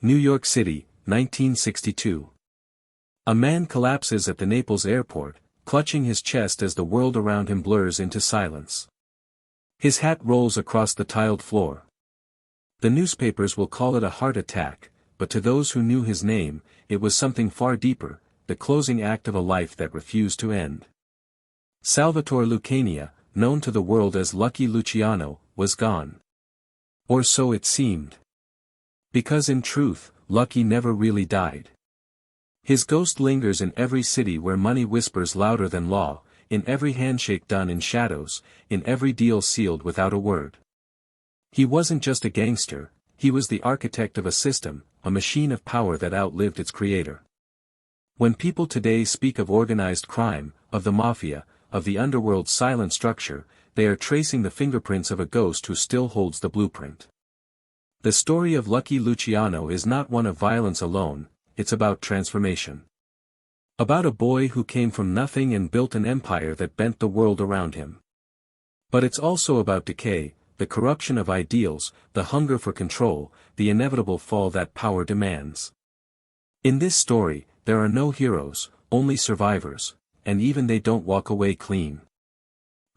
New York City, 1962. A man collapses at the Naples airport, clutching his chest as the world around him blurs into silence. His hat rolls across the tiled floor. The newspapers will call it a heart attack, but to those who knew his name, it was something far deeper, the closing act of a life that refused to end. Salvatore Lucania, known to the world as Lucky Luciano, was gone. Or so it seemed. Because in truth, Lucky never really died. His ghost lingers in every city where money whispers louder than law, in every handshake done in shadows, in every deal sealed without a word. He wasn't just a gangster, he was the architect of a system, a machine of power that outlived its creator. When people today speak of organized crime, of the mafia, of the underworld's silent structure, they are tracing the fingerprints of a ghost who still holds the blueprint. The story of Lucky Luciano is not one of violence alone, it's about transformation. About a boy who came from nothing and built an empire that bent the world around him. But it's also about decay, the corruption of ideals, the hunger for control, the inevitable fall that power demands. In this story, there are no heroes, only survivors, and even they don't walk away clean.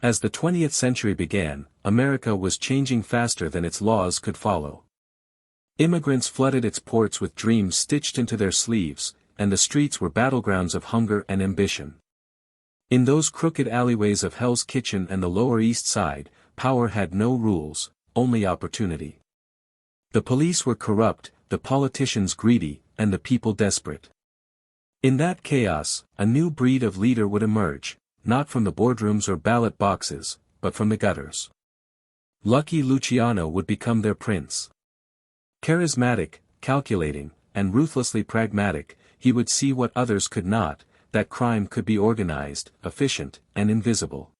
As the 20th century began, America was changing faster than its laws could follow. Immigrants flooded its ports with dreams stitched into their sleeves, and the streets were battlegrounds of hunger and ambition. In those crooked alleyways of Hell's Kitchen and the Lower East Side, power had no rules, only opportunity. The police were corrupt, the politicians greedy, and the people desperate. In that chaos, a new breed of leader would emerge, not from the boardrooms or ballot boxes, but from the gutters. Lucky Luciano would become their prince. Charismatic, calculating, and ruthlessly pragmatic, he would see what others could not, that crime could be organized, efficient, and invisible.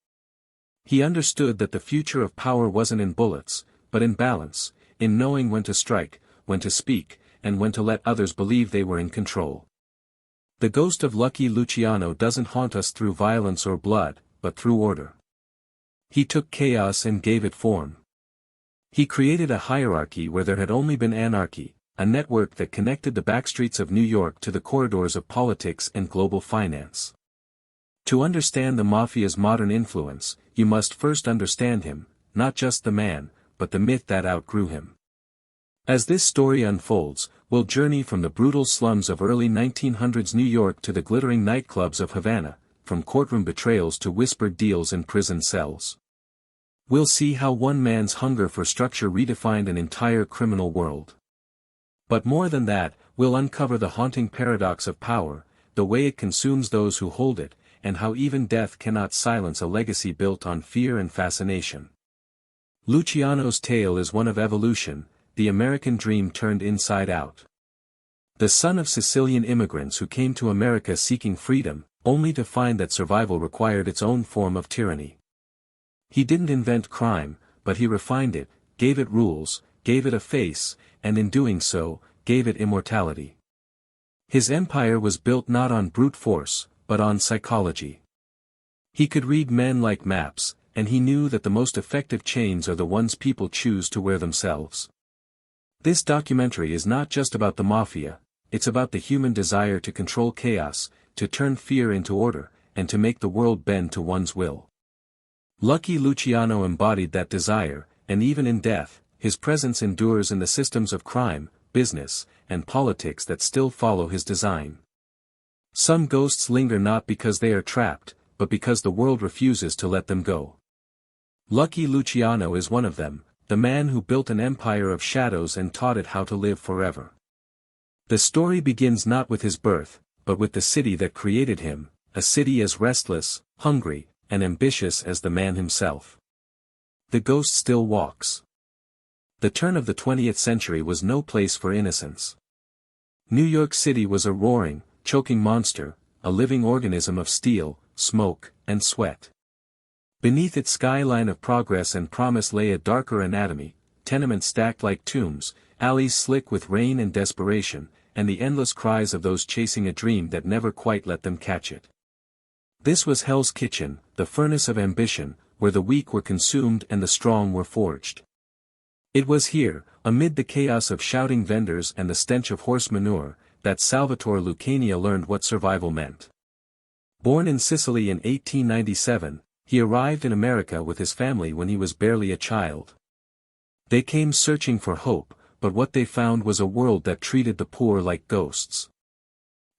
He understood that the future of power wasn't in bullets, but in balance, in knowing when to strike, when to speak, and when to let others believe they were in control. The ghost of Lucky Luciano doesn't haunt us through violence or blood, but through order. He took chaos and gave it form. He created a hierarchy where there had only been anarchy, a network that connected the backstreets of New York to the corridors of politics and global finance. To understand the mafia's modern influence, you must first understand him, not just the man, but the myth that outgrew him. As this story unfolds, we'll journey from the brutal slums of early 1900s New York to the glittering nightclubs of Havana, from courtroom betrayals to whispered deals in prison cells. We'll see how one man's hunger for structure redefined an entire criminal world. But more than that, we'll uncover the haunting paradox of power, the way it consumes those who hold it, and how even death cannot silence a legacy built on fear and fascination. Luciano's tale is one of evolution, the American dream turned inside out. The son of Sicilian immigrants who came to America seeking freedom, only to find that survival required its own form of tyranny. He didn't invent crime, but he refined it, gave it rules, gave it a face, and in doing so, gave it immortality. His empire was built not on brute force, but on psychology. He could read men like maps, and he knew that the most effective chains are the ones people choose to wear themselves. This documentary is not just about the mafia, it's about the human desire to control chaos, to turn fear into order, and to make the world bend to one's will. Lucky Luciano embodied that desire, and even in death, his presence endures in the systems of crime, business, and politics that still follow his design. Some ghosts linger not because they are trapped, but because the world refuses to let them go. Lucky Luciano is one of them, the man who built an empire of shadows and taught it how to live forever. The story begins not with his birth, but with the city that created him, a city as restless, hungry, and ambitious as the man himself. The ghost still walks. The turn of the 20th century was no place for innocence. New York City was a roaring, choking monster, a living organism of steel, smoke, and sweat. Beneath its skyline of progress and promise lay a darker anatomy, tenements stacked like tombs, alleys slick with rain and desperation, and the endless cries of those chasing a dream that never quite let them catch it. This was Hell's Kitchen, the furnace of ambition, where the weak were consumed and the strong were forged. It was here, amid the chaos of shouting vendors and the stench of horse manure, that Salvatore Lucania learned what survival meant. Born in Sicily in 1897, he arrived in America with his family when he was barely a child. They came searching for hope, but what they found was a world that treated the poor like ghosts.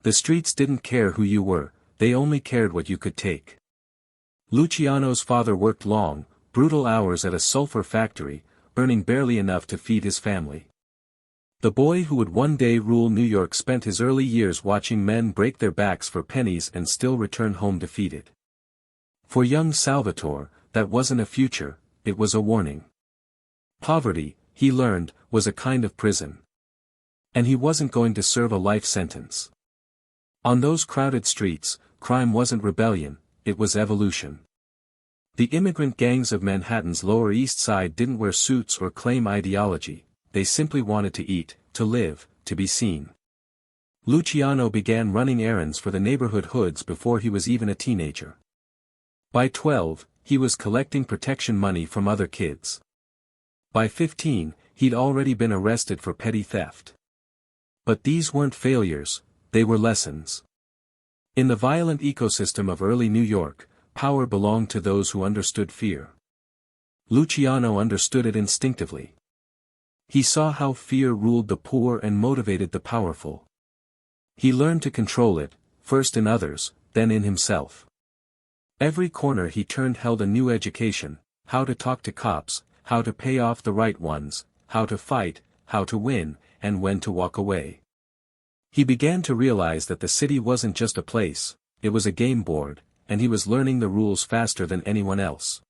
The streets didn't care who you were, they only cared what you could take. Luciano's father worked long, brutal hours at a sulfur factory, earning barely enough to feed his family. The boy who would one day rule New York spent his early years watching men break their backs for pennies and still return home defeated. For young Salvatore, that wasn't a future, it was a warning. Poverty, he learned, was a kind of prison. And he wasn't going to serve a life sentence. On those crowded streets, crime wasn't rebellion, it was evolution. The immigrant gangs of Manhattan's Lower East Side didn't wear suits or claim ideology, they simply wanted to eat, to live, to be seen. Luciano began running errands for the neighborhood hoods before he was even a teenager. By 12, he was collecting protection money from other kids. By 15, he'd already been arrested for petty theft. But these weren't failures, they were lessons. In the violent ecosystem of early New York, power belonged to those who understood fear. Luciano understood it instinctively. He saw how fear ruled the poor and motivated the powerful. He learned to control it, first in others, then in himself. Every corner he turned held a new education: how to talk to cops, how to pay off the right ones, how to fight, how to win, and when to walk away. He began to realize that the city wasn't just a place, it was a game board, and he was learning the rules faster than anyone else.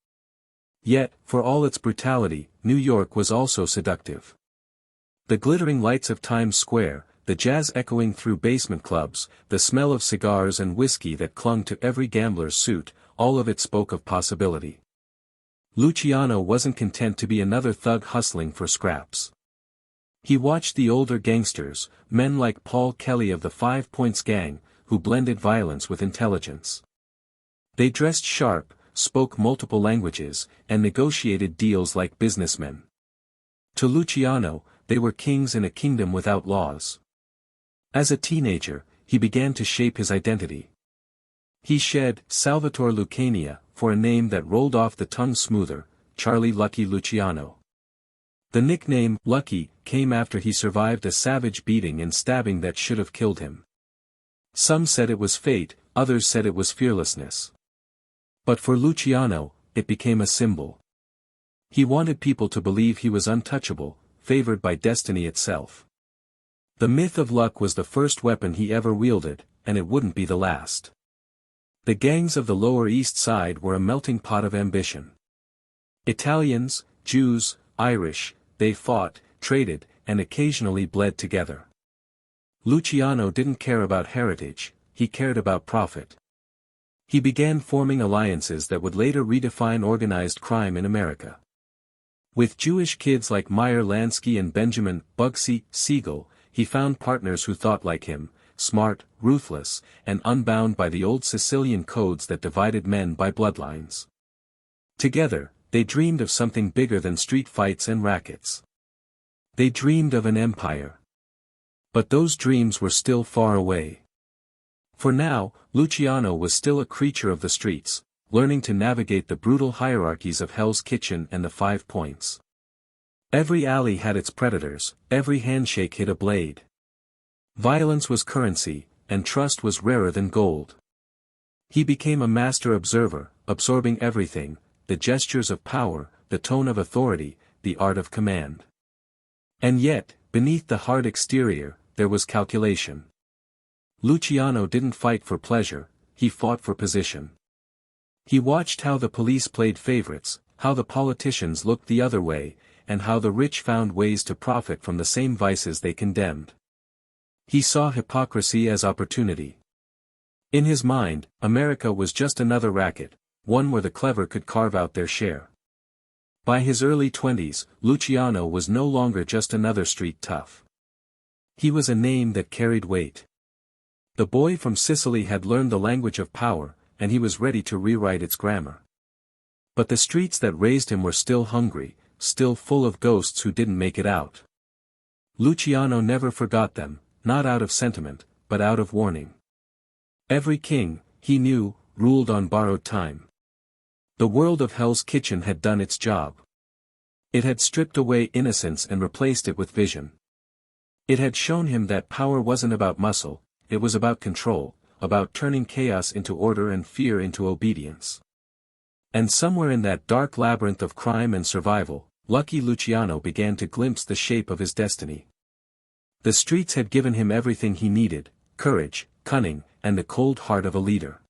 Yet, for all its brutality, New York was also seductive. The glittering lights of Times Square, the jazz echoing through basement clubs, the smell of cigars and whiskey that clung to every gambler's suit, all of it spoke of possibility. Luciano wasn't content to be another thug hustling for scraps. He watched the older gangsters, men like Paul Kelly of the 5 Points Gang, who blended violence with intelligence. They dressed sharp, spoke multiple languages, and negotiated deals like businessmen. To Luciano, they were kings in a kingdom without laws. As a teenager, he began to shape his identity. He shed Salvatore Lucania for a name that rolled off the tongue smoother, Charlie Lucky Luciano. The nickname Lucky came after he survived a savage beating and stabbing that should have killed him. Some said it was fate, others said it was fearlessness. But for Luciano, it became a symbol. He wanted people to believe he was untouchable, favored by destiny itself. The myth of luck was the first weapon he ever wielded, and it wouldn't be the last. The gangs of the Lower East Side were a melting pot of ambition. Italians, Jews, Irish, they fought, traded, and occasionally bled together. Luciano didn't care about heritage, he cared about profit. He began forming alliances that would later redefine organized crime in America. With Jewish kids like Meyer Lansky and Benjamin Bugsy Siegel, he found partners who thought like him, smart, ruthless, and unbound by the old Sicilian codes that divided men by bloodlines. Together, they dreamed of something bigger than street fights and rackets. They dreamed of an empire. But those dreams were still far away. For now, Luciano was still a creature of the streets, learning to navigate the brutal hierarchies of Hell's Kitchen and the 5 Points. Every alley had its predators, every handshake hid a blade. Violence was currency, and trust was rarer than gold. He became a master observer, absorbing everything, the gestures of power, the tone of authority, the art of command. And yet, beneath the hard exterior, there was calculation. Luciano didn't fight for pleasure, he fought for position. He watched how the police played favorites, how the politicians looked the other way, and how the rich found ways to profit from the same vices they condemned. He saw hypocrisy as opportunity. In his mind, America was just another racket, one where the clever could carve out their share. By his early 20s, Luciano was no longer just another street tough. He was a name that carried weight. The boy from Sicily had learned the language of power, and he was ready to rewrite its grammar. But the streets that raised him were still hungry, still full of ghosts who didn't make it out. Luciano never forgot them, not out of sentiment, but out of warning. Every king, he knew, ruled on borrowed time. The world of Hell's Kitchen had done its job. It had stripped away innocence and replaced it with vision. It had shown him that power wasn't about muscle, it was about control, about turning chaos into order and fear into obedience. And somewhere in that dark labyrinth of crime and survival, Lucky Luciano began to glimpse the shape of his destiny. The streets had given him everything he needed: courage, cunning, and the cold heart of a leader.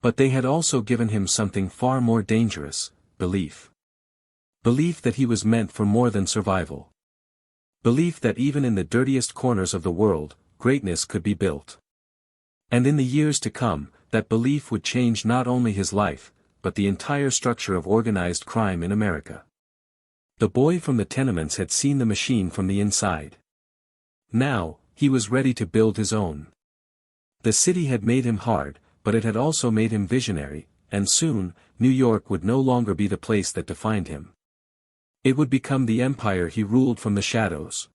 But they had also given him something far more dangerous: belief. Belief that he was meant for more than survival. Belief that even in the dirtiest corners of the world, greatness could be built. And in the years to come, that belief would change not only his life, but the entire structure of organized crime in America. The boy from the tenements had seen the machine from the inside. Now, he was ready to build his own. The city had made him hard, but it had also made him visionary, and soon, New York would no longer be the place that defined him. It would become the empire he ruled from the shadows.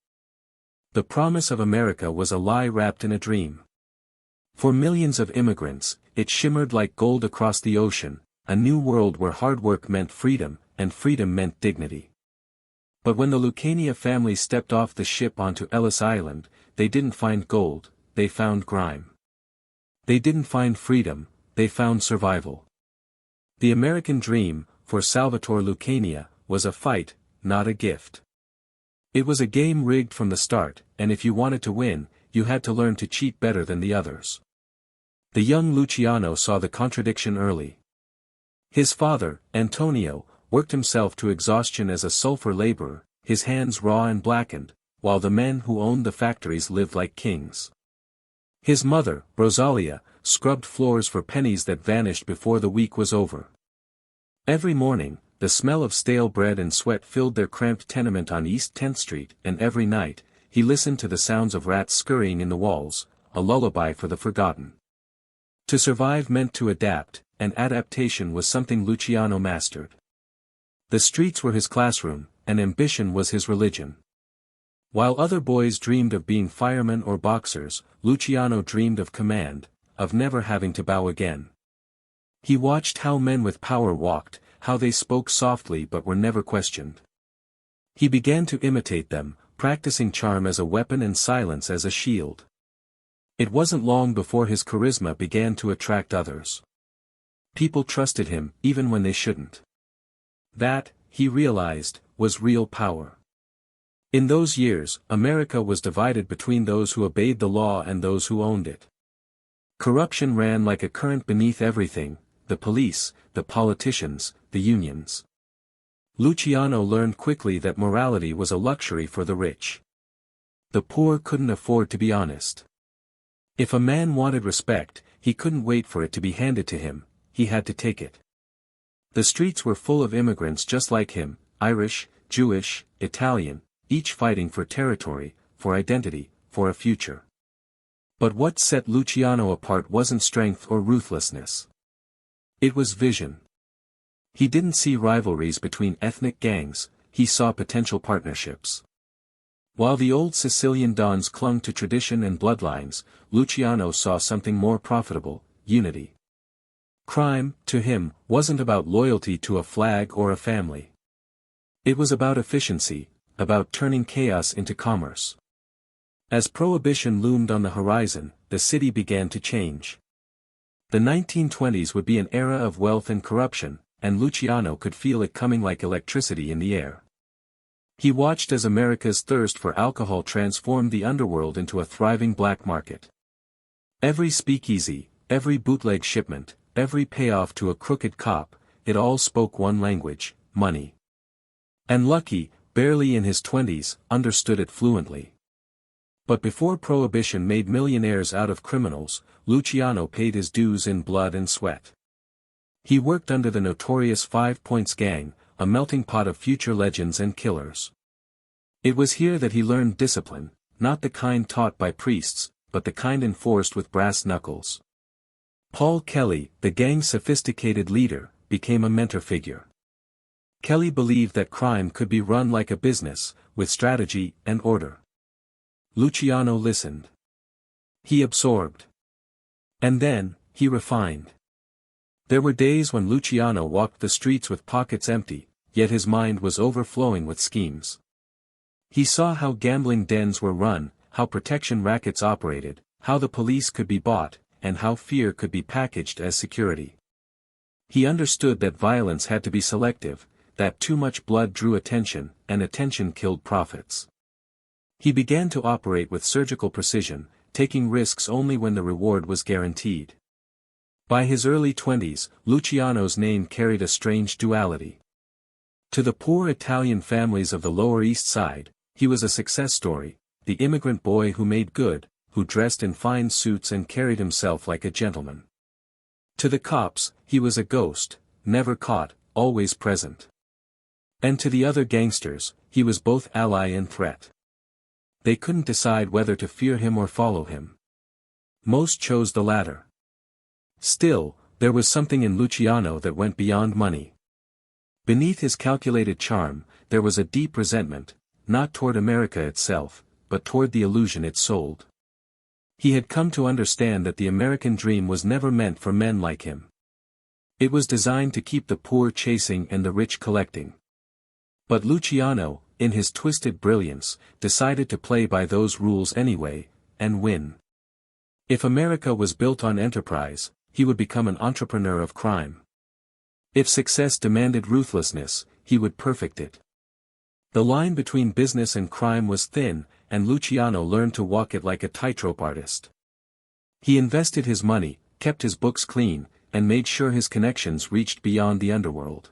The promise of America was a lie wrapped in a dream. For millions of immigrants, it shimmered like gold across the ocean, a new world where hard work meant freedom, and freedom meant dignity. But when the Lucania family stepped off the ship onto Ellis Island, they didn't find gold, they found grime. They didn't find freedom, they found survival. The American dream, for Salvatore Lucania, was a fight, not a gift. It was a game rigged from the start, and if you wanted to win, you had to learn to cheat better than the others. The young Luciano saw the contradiction early. His father, Antonio, worked himself to exhaustion as a sulfur laborer, his hands raw and blackened, while the men who owned the factories lived like kings. His mother, Rosalia, scrubbed floors for pennies that vanished before the week was over. Every morning, the smell of stale bread and sweat filled their cramped tenement on East 10th Street, and every night, he listened to the sounds of rats scurrying in the walls, a lullaby for the forgotten. To survive meant to adapt, and adaptation was something Luciano mastered. The streets were his classroom, and ambition was his religion. While other boys dreamed of being firemen or boxers, Luciano dreamed of command, of never having to bow again. He watched how men with power walked, how they spoke softly but were never questioned. He began to imitate them, practicing charm as a weapon and silence as a shield. It wasn't long before his charisma began to attract others. People trusted him, even when they shouldn't. That, he realized, was real power. In those years, America was divided between those who obeyed the law and those who owned it. Corruption ran like a current beneath everything: the police, the politicians, the unions. Luciano learned quickly that morality was a luxury for the rich. The poor couldn't afford to be honest. If a man wanted respect, he couldn't wait for it to be handed to him, he had to take it. The streets were full of immigrants just like him, Irish, Jewish, Italian, each fighting for territory, for identity, for a future. But what set Luciano apart wasn't strength or ruthlessness. It was vision. He didn't see rivalries between ethnic gangs, he saw potential partnerships. While the old Sicilian dons clung to tradition and bloodlines, Luciano saw something more profitable: unity. Crime, to him, wasn't about loyalty to a flag or a family. It was about efficiency, about turning chaos into commerce. As prohibition loomed on the horizon, the city began to change. The 1920s would be an era of wealth and corruption, and Luciano could feel it coming like electricity in the air. He watched as America's thirst for alcohol transformed the underworld into a thriving black market. Every speakeasy, every bootleg shipment, every payoff to a crooked cop, it all spoke one language: money. And Lucky, barely in his 20s, understood it fluently. But before prohibition made millionaires out of criminals, Luciano paid his dues in blood and sweat. He worked under the notorious 5 Points Gang, a melting pot of future legends and killers. It was here that he learned discipline, not the kind taught by priests, but the kind enforced with brass knuckles. Paul Kelly, the gang's sophisticated leader, became a mentor figure. Kelly believed that crime could be run like a business, with strategy and order. Luciano listened. He absorbed. And then, he refined. There were days when Luciano walked the streets with pockets empty, yet his mind was overflowing with schemes. He saw how gambling dens were run, how protection rackets operated, how the police could be bought, and how fear could be packaged as security. He understood that violence had to be selective, that too much blood drew attention, and attention killed profits. He began to operate with surgical precision, taking risks only when the reward was guaranteed. By his early 20s, Luciano's name carried a strange duality. To the poor Italian families of the Lower East Side, he was a success story, the immigrant boy who made good, who dressed in fine suits and carried himself like a gentleman. To the cops, he was a ghost, never caught, always present. And to the other gangsters, he was both ally and threat. They couldn't decide whether to fear him or follow him. Most chose the latter. Still, there was something in Luciano that went beyond money. Beneath his calculated charm, there was a deep resentment, not toward America itself, but toward the illusion it sold. He had come to understand that the American dream was never meant for men like him. It was designed to keep the poor chasing and the rich collecting. But Luciano, in his twisted brilliance, decided to play by those rules anyway, and win. If America was built on enterprise, he would become an entrepreneur of crime. If success demanded ruthlessness, he would perfect it. The line between business and crime was thin, and Luciano learned to walk it like a tightrope artist. He invested his money, kept his books clean, and made sure his connections reached beyond the underworld.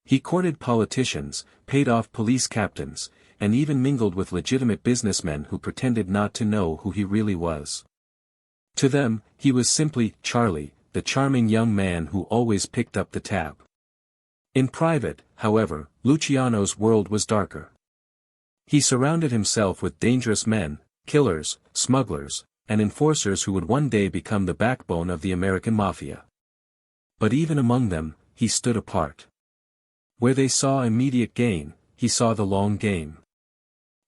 He courted politicians, paid off police captains, and even mingled with legitimate businessmen who pretended not to know who he really was. To them, he was simply Charlie, the charming young man who always picked up the tab. In private, however, Luciano's world was darker. He surrounded himself with dangerous men, killers, smugglers, and enforcers who would one day become the backbone of the American mafia. But even among them, he stood apart. Where they saw immediate gain, he saw the long game.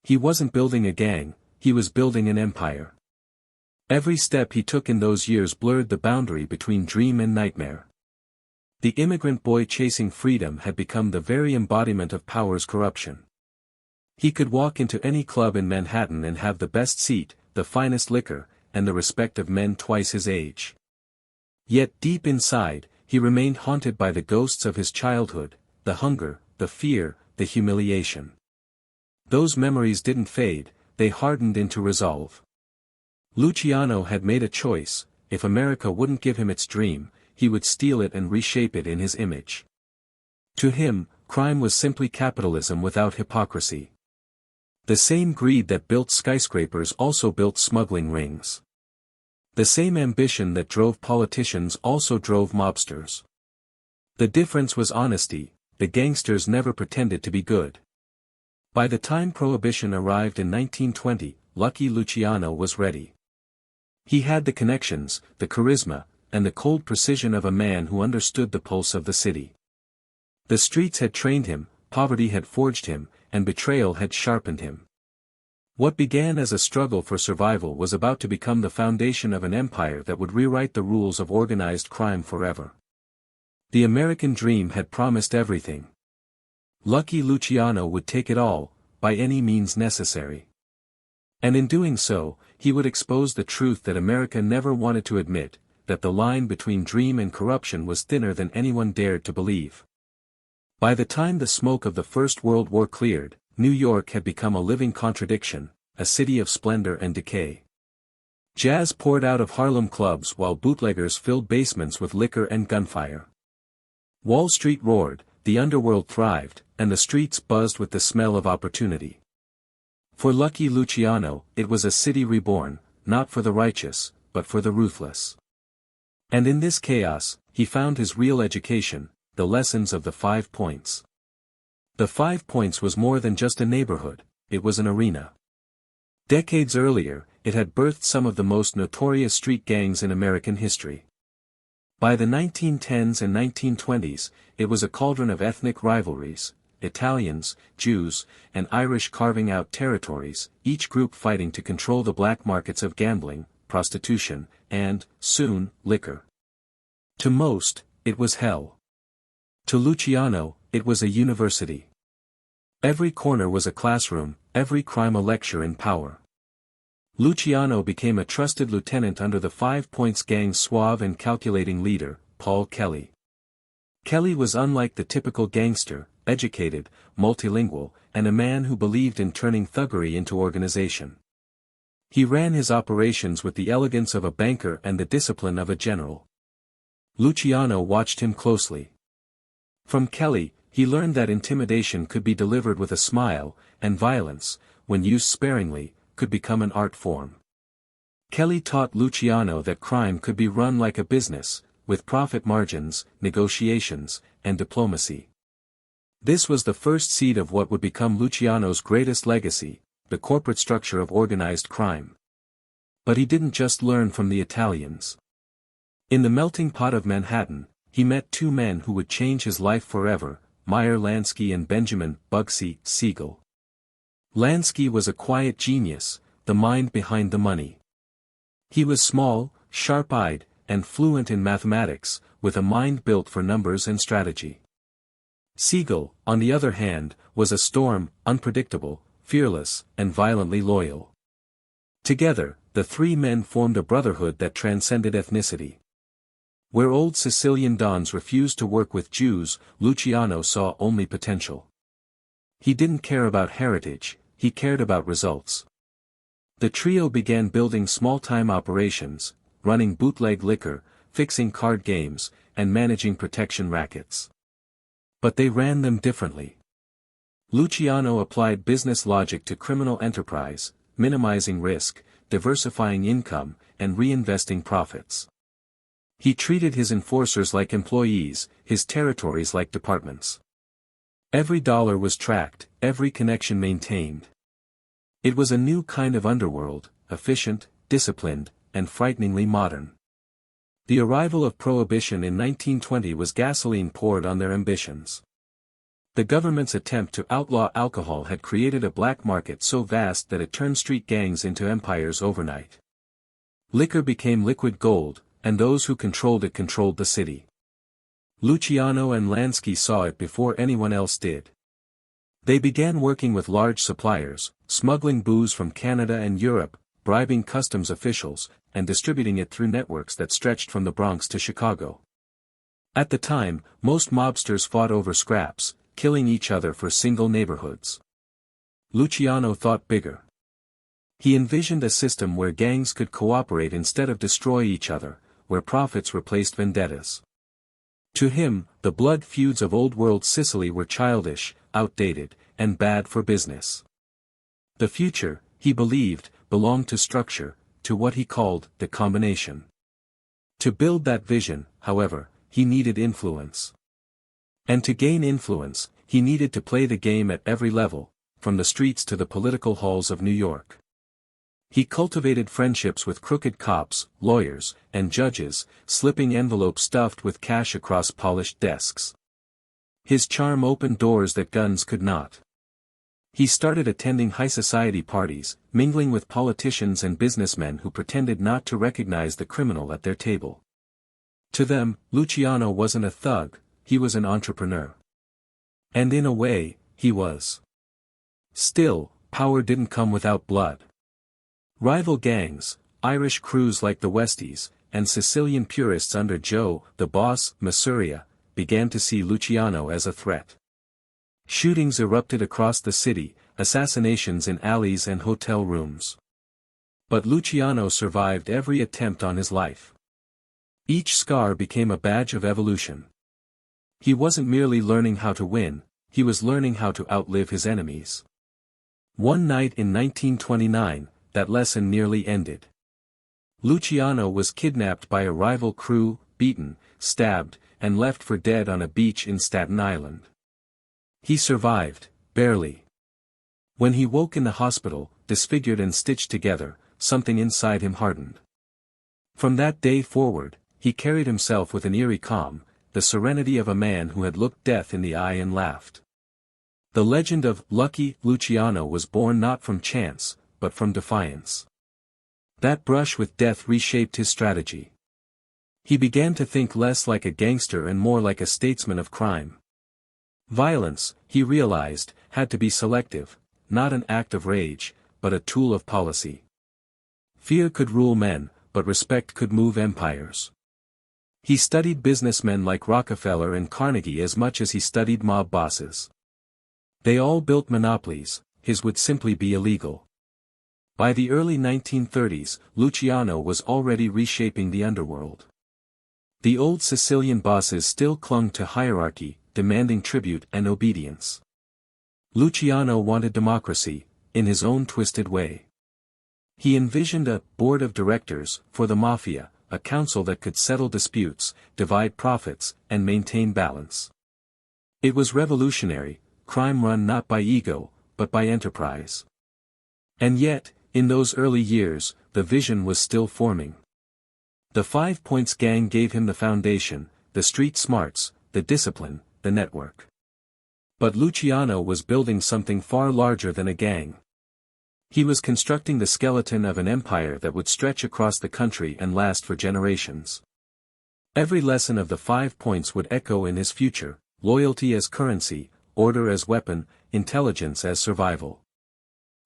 He wasn't building a gang, he was building an empire. Every step he took in those years blurred the boundary between dream and nightmare. The immigrant boy chasing freedom had become the very embodiment of power's corruption. He could walk into any club in Manhattan and have the best seat, the finest liquor, and the respect of men twice his age. Yet deep inside, he remained haunted by the ghosts of his childhood, the hunger, the fear, the humiliation. Those memories didn't fade, they hardened into resolve. Luciano had made a choice: if America wouldn't give him its dream, he would steal it and reshape it in his image. To him, crime was simply capitalism without hypocrisy. The same greed that built skyscrapers also built smuggling rings. The same ambition that drove politicians also drove mobsters. The difference was honesty: the gangsters never pretended to be good. By the time Prohibition arrived in 1920, Lucky Luciano was ready. He had the connections, the charisma, and the cold precision of a man who understood the pulse of the city. The streets had trained him, poverty had forged him, and betrayal had sharpened him. What began as a struggle for survival was about to become the foundation of an empire that would rewrite the rules of organized crime forever. The American dream had promised everything. Lucky Luciano would take it all, by any means necessary. And in doing so, he would expose the truth that America never wanted to admit, that the line between dream and corruption was thinner than anyone dared to believe. By the time the smoke of the First World War cleared, New York had become a living contradiction, a city of splendor and decay. Jazz poured out of Harlem clubs while bootleggers filled basements with liquor and gunfire. Wall Street roared, the underworld thrived, and the streets buzzed with the smell of opportunity. For Lucky Luciano, it was a city reborn, not for the righteous, but for the ruthless. And in this chaos, he found his real education, the lessons of the 5 points. The 5 points was more than just a neighborhood, it was an arena. Decades earlier, it had birthed some of the most notorious street gangs in American history. By the 1910s and 1920s, it was a cauldron of ethnic rivalries, Italians, Jews, and Irish carving out territories, each group fighting to control the black markets of gambling, prostitution, and, soon, liquor. To most, it was hell. To Luciano, it was a university. Every corner was a classroom, every crime a lecture in power. Luciano became a trusted lieutenant under the 5 Points Gang's suave and calculating leader, Paul Kelly. Kelly was unlike the typical gangster, educated, multilingual, and a man who believed in turning thuggery into organization. He ran his operations with the elegance of a banker and the discipline of a general. Luciano watched him closely. From Kelly, he learned that intimidation could be delivered with a smile, and violence, when used sparingly, could become an art form. Kelly taught Luciano that crime could be run like a business, with profit margins, negotiations, and diplomacy. This was the first seed of what would become Luciano's greatest legacy, the corporate structure of organized crime. But he didn't just learn from the Italians. In the melting pot of Manhattan, he met two men who would change his life forever, Meyer Lansky and Benjamin Bugsy Siegel. Lansky was a quiet genius, the mind behind the money. He was small, sharp-eyed, and fluent in mathematics, with a mind built for numbers and strategy. Siegel, on the other hand, was a storm, unpredictable, fearless, and violently loyal. Together, the three men formed a brotherhood that transcended ethnicity. Where old Sicilian dons refused to work with Jews, Luciano saw only potential. He didn't care about heritage, he cared about results. The trio began building small-time operations, running bootleg liquor, fixing card games, and managing protection rackets. But they ran them differently. Luciano applied business logic to criminal enterprise, minimizing risk, diversifying income, and reinvesting profits. He treated his enforcers like employees, his territories like departments. Every dollar was tracked, every connection maintained. It was a new kind of underworld, efficient, disciplined, and frighteningly modern. The arrival of Prohibition in 1920 was gasoline poured on their ambitions. The government's attempt to outlaw alcohol had created a black market so vast that it turned street gangs into empires overnight. Liquor became liquid gold, and those who controlled it controlled the city. Luciano and Lansky saw it before anyone else did. They began working with large suppliers, smuggling booze from Canada and Europe, bribing customs officials, and distributing it through networks that stretched from the Bronx to Chicago. At the time, most mobsters fought over scraps, killing each other for single neighborhoods. Luciano thought bigger. He envisioned a system where gangs could cooperate instead of destroy each other, where profits replaced vendettas. To him, the blood feuds of old-world Sicily were childish, outdated, and bad for business. The future, he believed, belonged to structure, to what he called the combination. To build that vision, however, he needed influence. And to gain influence, he needed to play the game at every level, from the streets to the political halls of New York. He cultivated friendships with crooked cops, lawyers, and judges, slipping envelopes stuffed with cash across polished desks. His charm opened doors that guns could not. He started attending high society parties, mingling with politicians and businessmen who pretended not to recognize the criminal at their table. To them, Luciano wasn't a thug, he was an entrepreneur. And in a way, he was. Still, power didn't come without blood. Rival gangs, Irish crews like the Westies, and Sicilian purists under Joe, the boss, Masuria, began to see Luciano as a threat. Shootings erupted across the city, assassinations in alleys and hotel rooms. But Luciano survived every attempt on his life. Each scar became a badge of evolution. He wasn't merely learning how to win, he was learning how to outlive his enemies. One night in 1929, that lesson nearly ended. Luciano was kidnapped by a rival crew, beaten, stabbed, and left for dead on a beach in Staten Island. He survived, barely. When he woke in the hospital, disfigured and stitched together, something inside him hardened. From that day forward, he carried himself with an eerie calm, the serenity of a man who had looked death in the eye and laughed. The legend of Lucky Luciano was born not from chance, but from defiance. That brush with death reshaped his strategy. He began to think less like a gangster and more like a statesman of crime. Violence, he realized, had to be selective, not an act of rage, but a tool of policy. Fear could rule men, but respect could move empires. He studied businessmen like Rockefeller and Carnegie as much as he studied mob bosses. They all built monopolies, his would simply be illegal. By the early 1930s, Luciano was already reshaping the underworld. The old Sicilian bosses still clung to hierarchy, demanding tribute and obedience. Luciano wanted democracy, in his own twisted way. He envisioned a board of directors for the mafia, a council that could settle disputes, divide profits, and maintain balance. It was revolutionary, crime run not by ego, but by enterprise. And yet, in those early years, the vision was still forming. The 5 Points Gang gave him the foundation, the street smarts, the discipline, the network. But Luciano was building something far larger than a gang. He was constructing the skeleton of an empire that would stretch across the country and last for generations. Every lesson of the 5 Points would echo in his future: loyalty as currency, order as weapon, intelligence as survival.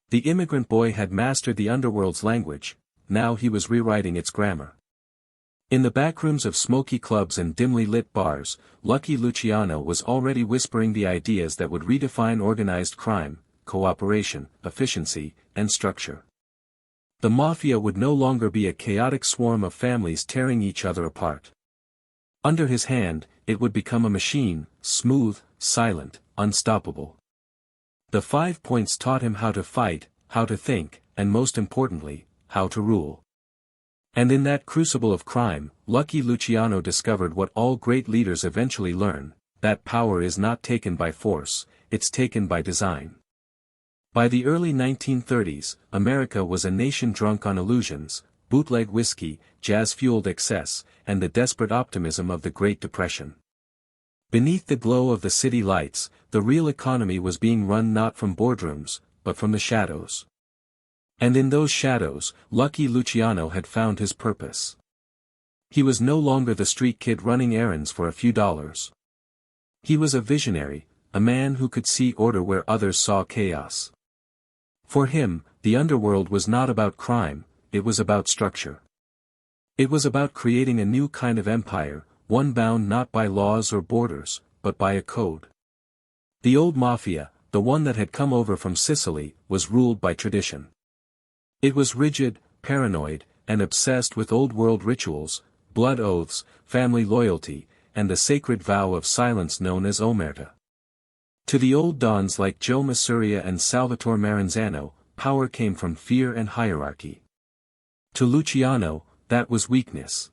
The immigrant boy had mastered the underworld's language, now he was rewriting its grammar. In the backrooms of smoky clubs and dimly lit bars, Lucky Luciano was already whispering the ideas that would redefine organized crime, cooperation, efficiency, and structure. The mafia would no longer be a chaotic swarm of families tearing each other apart. Under his hand, it would become a machine, smooth, silent, unstoppable. The 5 Points taught him how to fight, how to think, and most importantly, how to rule. And in that crucible of crime, Lucky Luciano discovered what all great leaders eventually learn: that power is not taken by force, it's taken by design. By the early 1930s, America was a nation drunk on illusions, bootleg whiskey, jazz-fueled excess, and the desperate optimism of the Great Depression. Beneath the glow of the city lights, the real economy was being run not from boardrooms, but from the shadows. And in those shadows, Lucky Luciano had found his purpose. He was no longer the street kid running errands for a few dollars. He was a visionary, a man who could see order where others saw chaos. For him, the underworld was not about crime, it was about structure. It was about creating a new kind of empire, one bound not by laws or borders, but by a code. The old mafia, the one that had come over from Sicily, was ruled by tradition. It was rigid, paranoid, and obsessed with old-world rituals, blood oaths, family loyalty, and the sacred vow of silence known as omerta. To the old dons like Joe Masuria and Salvatore Maranzano, power came from fear and hierarchy. To Luciano, that was weakness.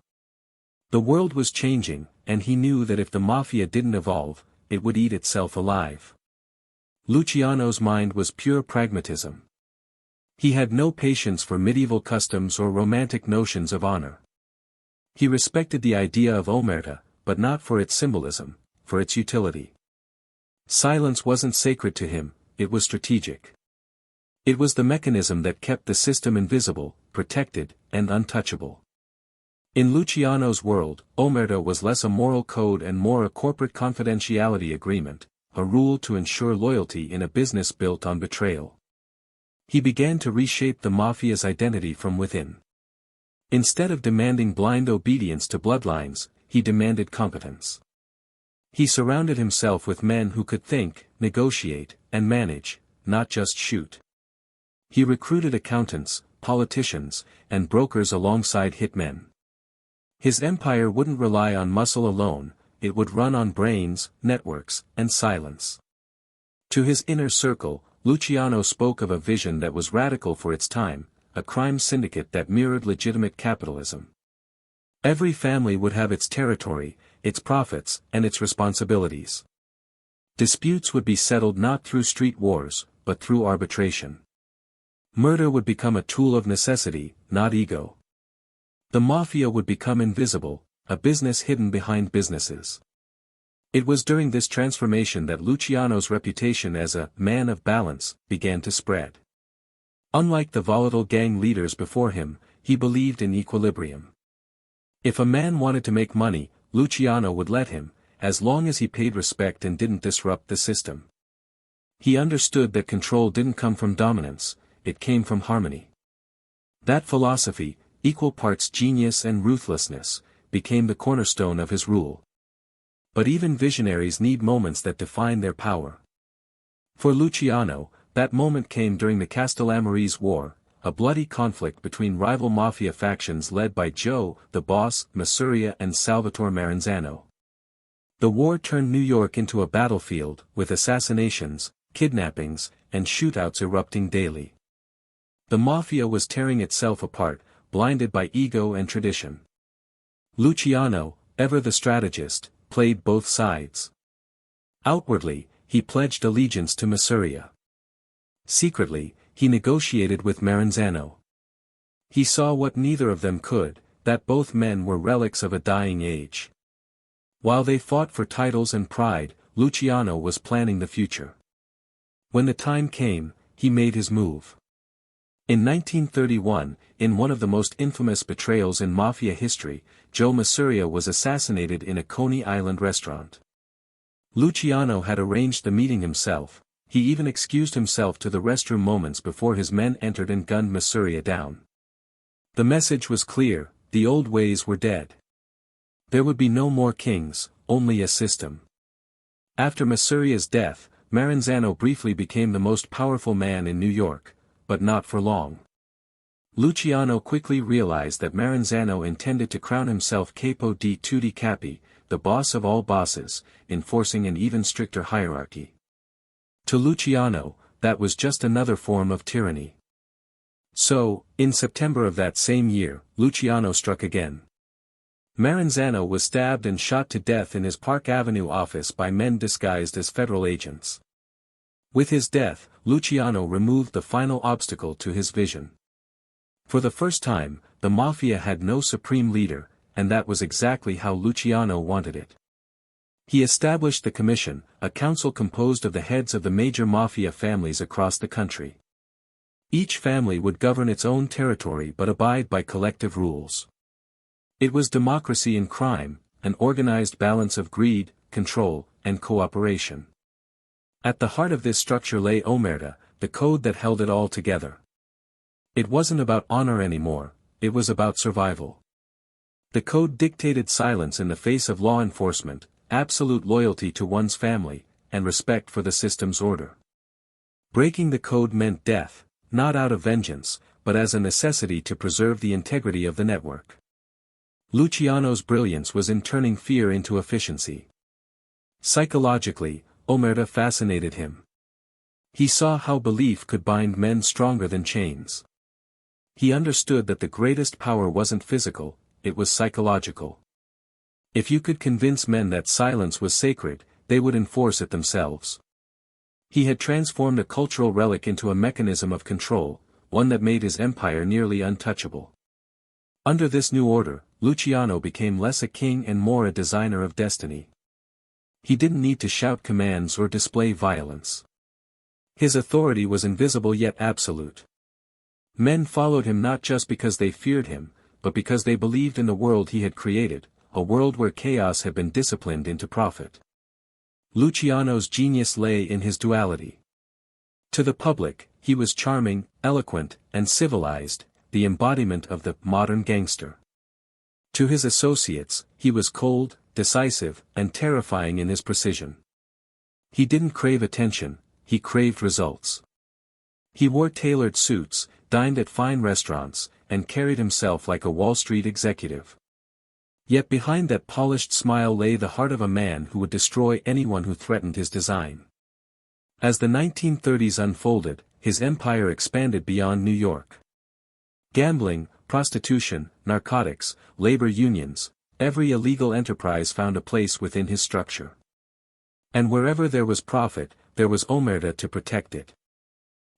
The world was changing, and he knew that if the mafia didn't evolve, it would eat itself alive. Luciano's mind was pure pragmatism. He had no patience for medieval customs or romantic notions of honor. He respected the idea of omerta, but not for its symbolism, for its utility. Silence wasn't sacred to him, it was strategic. It was the mechanism that kept the system invisible, protected, and untouchable. In Luciano's world, omerta was less a moral code and more a corporate confidentiality agreement, a rule to ensure loyalty in a business built on betrayal. He began to reshape the mafia's identity from within. Instead of demanding blind obedience to bloodlines, he demanded competence. He surrounded himself with men who could think, negotiate, and manage, not just shoot. He recruited accountants, politicians, and brokers alongside hitmen. His empire wouldn't rely on muscle alone, it would run on brains, networks, and silence. To his inner circle, Luciano spoke of a vision that was radical for its time, a crime syndicate that mirrored legitimate capitalism. Every family would have its territory, its profits, and its responsibilities. Disputes would be settled not through street wars, but through arbitration. Murder would become a tool of necessity, not ego. The mafia would become invisible, a business hidden behind businesses. It was during this transformation that Luciano's reputation as a man of balance began to spread. Unlike the volatile gang leaders before him, he believed in equilibrium. If a man wanted to make money, Luciano would let him, as long as he paid respect and didn't disrupt the system. He understood that control didn't come from dominance, it came from harmony. That philosophy, equal parts genius and ruthlessness, became the cornerstone of his rule. But even visionaries need moments that define their power. For Luciano, that moment came during the Castellammarese War, a bloody conflict between rival mafia factions led by Joe, the Boss, Masuria and Salvatore Maranzano. The war turned New York into a battlefield, with assassinations, kidnappings, and shootouts erupting daily. The mafia was tearing itself apart, blinded by ego and tradition. Luciano, ever the strategist, played both sides. Outwardly, he pledged allegiance to Masuria. Secretly, he negotiated with Maranzano. He saw what neither of them could, that both men were relics of a dying age. While they fought for titles and pride, Luciano was planning the future. When the time came, he made his move. In 1931, in one of the most infamous betrayals in mafia history, Joe Masuria was assassinated in a Coney Island restaurant. Luciano had arranged the meeting himself, he even excused himself to the restroom moments before his men entered and gunned Masuria down. The message was clear, the old ways were dead. There would be no more kings, only a system. After Masuria's death, Maranzano briefly became the most powerful man in New York, but not for long. Luciano quickly realized that Maranzano intended to crown himself capo di tutti capi, the boss of all bosses, enforcing an even stricter hierarchy. To Luciano, that was just another form of tyranny. So, in September of that same year, Luciano struck again. Maranzano was stabbed and shot to death in his Park Avenue office by men disguised as federal agents. With his death, Luciano removed the final obstacle to his vision. For the first time, the mafia had no supreme leader, and that was exactly how Luciano wanted it. He established the Commission, a council composed of the heads of the major mafia families across the country. Each family would govern its own territory but abide by collective rules. It was democracy in crime, an organized balance of greed, control, and cooperation. At the heart of this structure lay omerta, the code that held it all together. It wasn't about honor anymore, it was about survival. The code dictated silence in the face of law enforcement, absolute loyalty to one's family, and respect for the system's order. Breaking the code meant death, not out of vengeance, but as a necessity to preserve the integrity of the network. Luciano's brilliance was in turning fear into efficiency. Psychologically, omerta fascinated him. He saw how belief could bind men stronger than chains. He understood that the greatest power wasn't physical, it was psychological. If you could convince men that silence was sacred, they would enforce it themselves. He had transformed a cultural relic into a mechanism of control, one that made his empire nearly untouchable. Under this new order, Luciano became less a king and more a designer of destiny. He didn't need to shout commands or display violence. His authority was invisible yet absolute. Men followed him not just because they feared him, but because they believed in the world he had created, a world where chaos had been disciplined into profit. Luciano's genius lay in his duality. To the public, he was charming, eloquent, and civilized, the embodiment of the modern gangster. To his associates, he was cold, decisive, and terrifying in his precision. He didn't crave attention, he craved results. He wore tailored suits, dined at fine restaurants, and carried himself like a Wall Street executive. Yet behind that polished smile lay the heart of a man who would destroy anyone who threatened his design. As the 1930s unfolded, his empire expanded beyond New York. Gambling, prostitution, narcotics, labor unions, every illegal enterprise found a place within his structure. And wherever there was profit, there was omerta to protect it.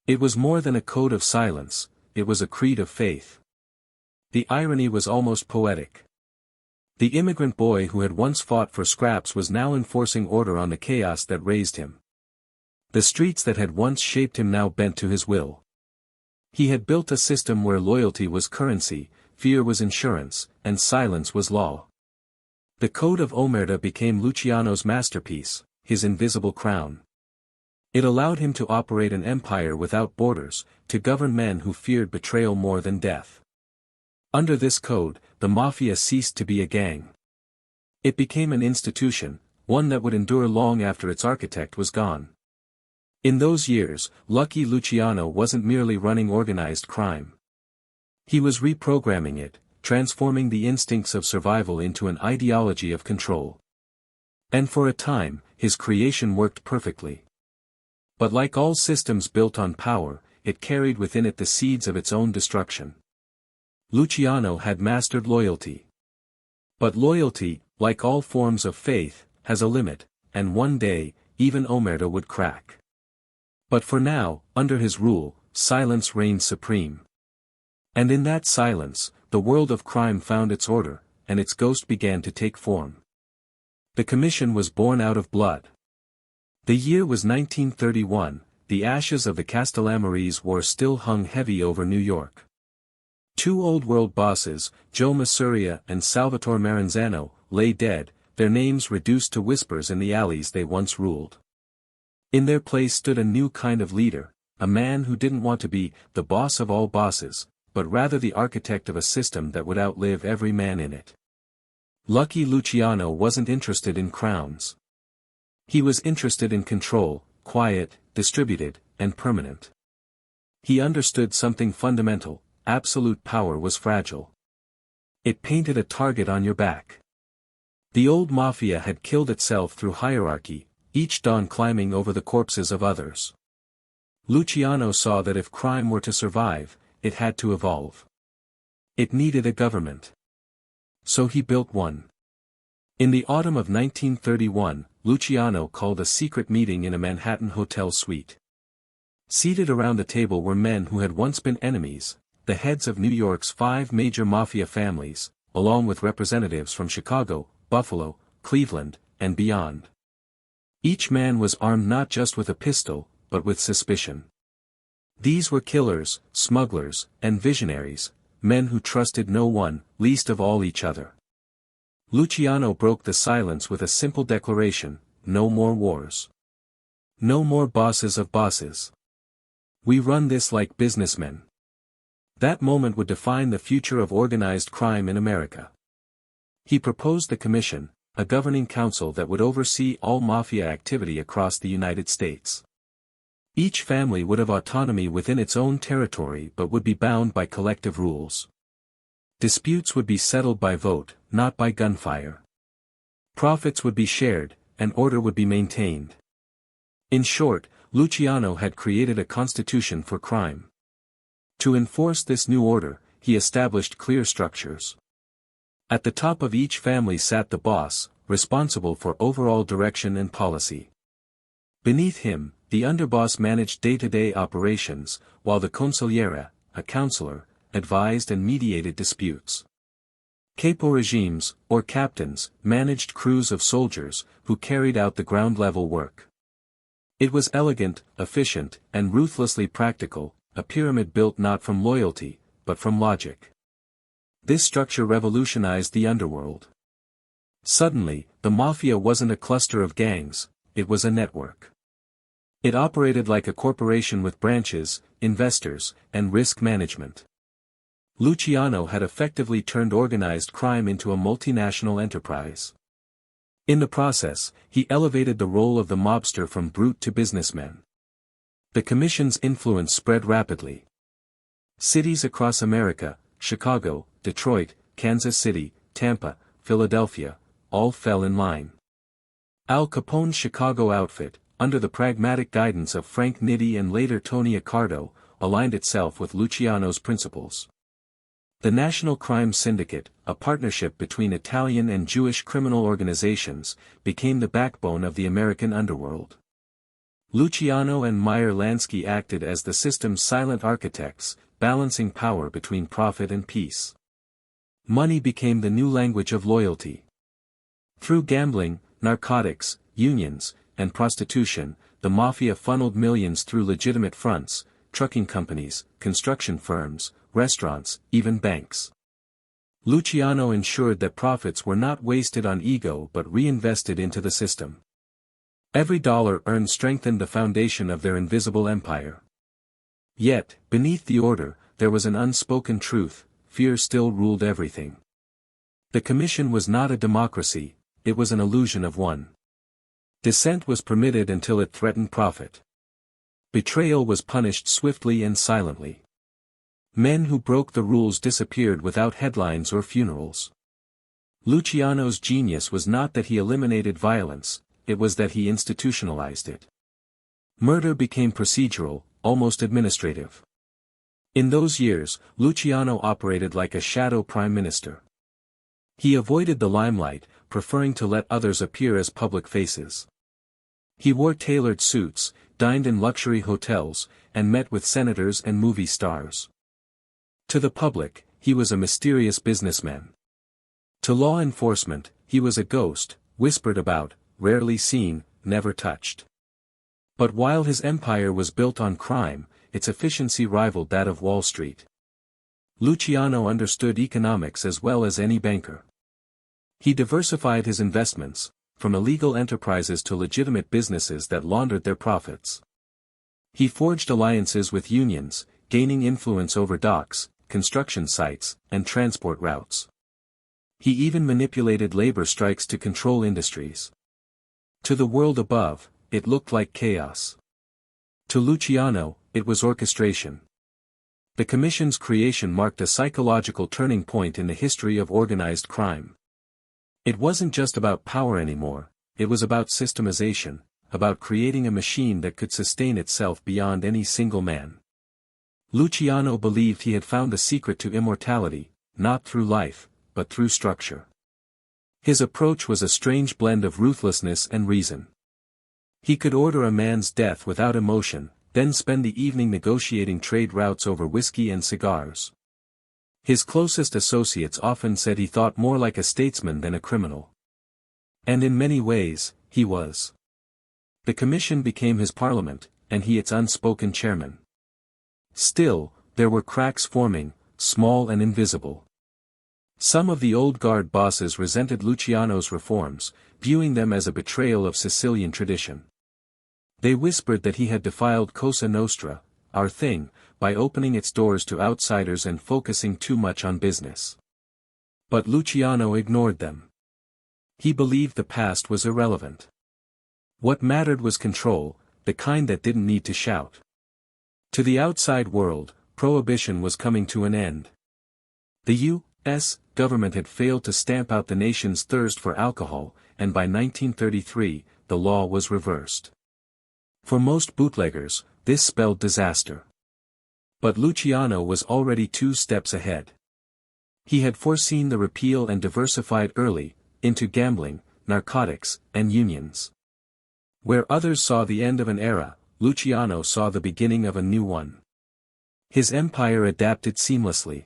It was more than a code of silence, it was a creed of faith. The irony was almost poetic. The immigrant boy who had once fought for scraps was now enforcing order on the chaos that raised him. The streets that had once shaped him now bent to his will. He had built a system where loyalty was currency, fear was insurance, and silence was law. The Code of Omerta became Luciano's masterpiece, his invisible crown. It allowed him to operate an empire without borders, to govern men who feared betrayal more than death. Under this code, the mafia ceased to be a gang. It became an institution, one that would endure long after its architect was gone. In those years, Lucky Luciano wasn't merely running organized crime. He was reprogramming it, transforming the instincts of survival into an ideology of control. And for a time, his creation worked perfectly. But like all systems built on power, it carried within it the seeds of its own destruction. Luciano had mastered loyalty. But loyalty, like all forms of faith, has a limit, and one day, even Omerta would crack. But for now, under his rule, silence reigned supreme. And in that silence, the world of crime found its order, and its ghost began to take form. The commission was born out of blood. The year was 1931, the ashes of the Castellammares war still hung heavy over New York. Two old-world bosses, Joe Masuria and Salvatore Maranzano, lay dead, their names reduced to whispers in the alleys they once ruled. In their place stood a new kind of leader, a man who didn't want to be the boss of all bosses, but rather the architect of a system that would outlive every man in it. Lucky Luciano wasn't interested in crowns. He was interested in control, quiet, distributed, and permanent. He understood something fundamental: absolute power was fragile. It painted a target on your back. The old mafia had killed itself through hierarchy, each don climbing over the corpses of others. Luciano saw that if crime were to survive, it had to evolve. It needed a government. So he built one. In the autumn of 1931, Luciano called a secret meeting in a Manhattan hotel suite. Seated around the table were men who had once been enemies, the heads of New York's 5 major mafia families, along with representatives from Chicago, Buffalo, Cleveland, and beyond. Each man was armed not just with a pistol, but with suspicion. These were killers, smugglers, and visionaries, men who trusted no one, least of all each other. Luciano broke the silence with a simple declaration: no more wars. No more bosses of bosses. We run this like businessmen. That moment would define the future of organized crime in America. He proposed the commission, a governing council that would oversee all mafia activity across the United States. Each family would have autonomy within its own territory but would be bound by collective rules. Disputes would be settled by vote, not by gunfire. Profits would be shared, and order would be maintained. In short, Luciano had created a constitution for crime. To enforce this new order, he established clear structures. At the top of each family sat the boss, responsible for overall direction and policy. Beneath him, the underboss managed day-to-day operations, while the consigliere, a counselor, advised and mediated disputes. Capo regimes, or captains, managed crews of soldiers, who carried out the ground-level work. It was elegant, efficient, and ruthlessly practical, a pyramid built not from loyalty, but from logic. This structure revolutionized the underworld. Suddenly, the mafia wasn't a cluster of gangs, it was a network. It operated like a corporation with branches, investors, and risk management. Luciano had effectively turned organized crime into a multinational enterprise. In the process, he elevated the role of the mobster from brute to businessman. The commission's influence spread rapidly. Cities across America, Chicago, Detroit, Kansas City, Tampa, Philadelphia, all fell in line. Al Capone's Chicago outfit, under the pragmatic guidance of Frank Nitti and later Tony Accardo, aligned itself with Luciano's principles. The National Crime Syndicate, a partnership between Italian and Jewish criminal organizations, became the backbone of the American underworld. Luciano and Meyer Lansky acted as the system's silent architects, balancing power between profit and peace. Money became the new language of loyalty. Through gambling, narcotics, unions, and prostitution, the mafia funneled millions through legitimate fronts, trucking companies, construction firms, restaurants, even banks. Luciano ensured that profits were not wasted on ego but reinvested into the system. Every dollar earned strengthened the foundation of their invisible empire. Yet, beneath the order, there was an unspoken truth: fear still ruled everything. The commission was not a democracy, it was an illusion of one. Dissent was permitted until it threatened profit. Betrayal was punished swiftly and silently. Men who broke the rules disappeared without headlines or funerals. Luciano's genius was not that he eliminated violence, it was that he institutionalized it. Murder became procedural, almost administrative. In those years, Luciano operated like a shadow prime minister. He avoided the limelight, preferring to let others appear as public faces. He wore tailored suits, dined in luxury hotels, and met with senators and movie stars. To the public, he was a mysterious businessman. To law enforcement, he was a ghost, whispered about, rarely seen, never touched. But while his empire was built on crime, its efficiency rivaled that of Wall Street. Luciano understood economics as well as any banker. He diversified his investments, from illegal enterprises to legitimate businesses that laundered their profits. He forged alliances with unions, gaining influence over docks, construction sites, and transport routes. He even manipulated labor strikes to control industries. To the world above, it looked like chaos. To Luciano, it was orchestration. The Commission's creation marked a psychological turning point in the history of organized crime. It wasn't just about power anymore, it was about systemization, about creating a machine that could sustain itself beyond any single man. Luciano believed he had found the secret to immortality, not through life, but through structure. His approach was a strange blend of ruthlessness and reason. He could order a man's death without emotion, then spend the evening negotiating trade routes over whiskey and cigars. His closest associates often said he thought more like a statesman than a criminal. And in many ways, he was. The commission became his parliament, and he its unspoken chairman. Still, there were cracks forming, small and invisible. Some of the old guard bosses resented Luciano's reforms, viewing them as a betrayal of Sicilian tradition. They whispered that he had defiled Cosa Nostra, our thing, by opening its doors to outsiders and focusing too much on business. But Luciano ignored them. He believed the past was irrelevant. What mattered was control, the kind that didn't need to shout. To the outside world, prohibition was coming to an end. The U.S. government had failed to stamp out the nation's thirst for alcohol, and by 1933, the law was reversed. For most bootleggers, this spelled disaster. But Luciano was already 2 steps ahead. He had foreseen the repeal and diversified early, into gambling, narcotics, and unions. Where others saw the end of an era, Luciano saw the beginning of a new one. His empire adapted seamlessly.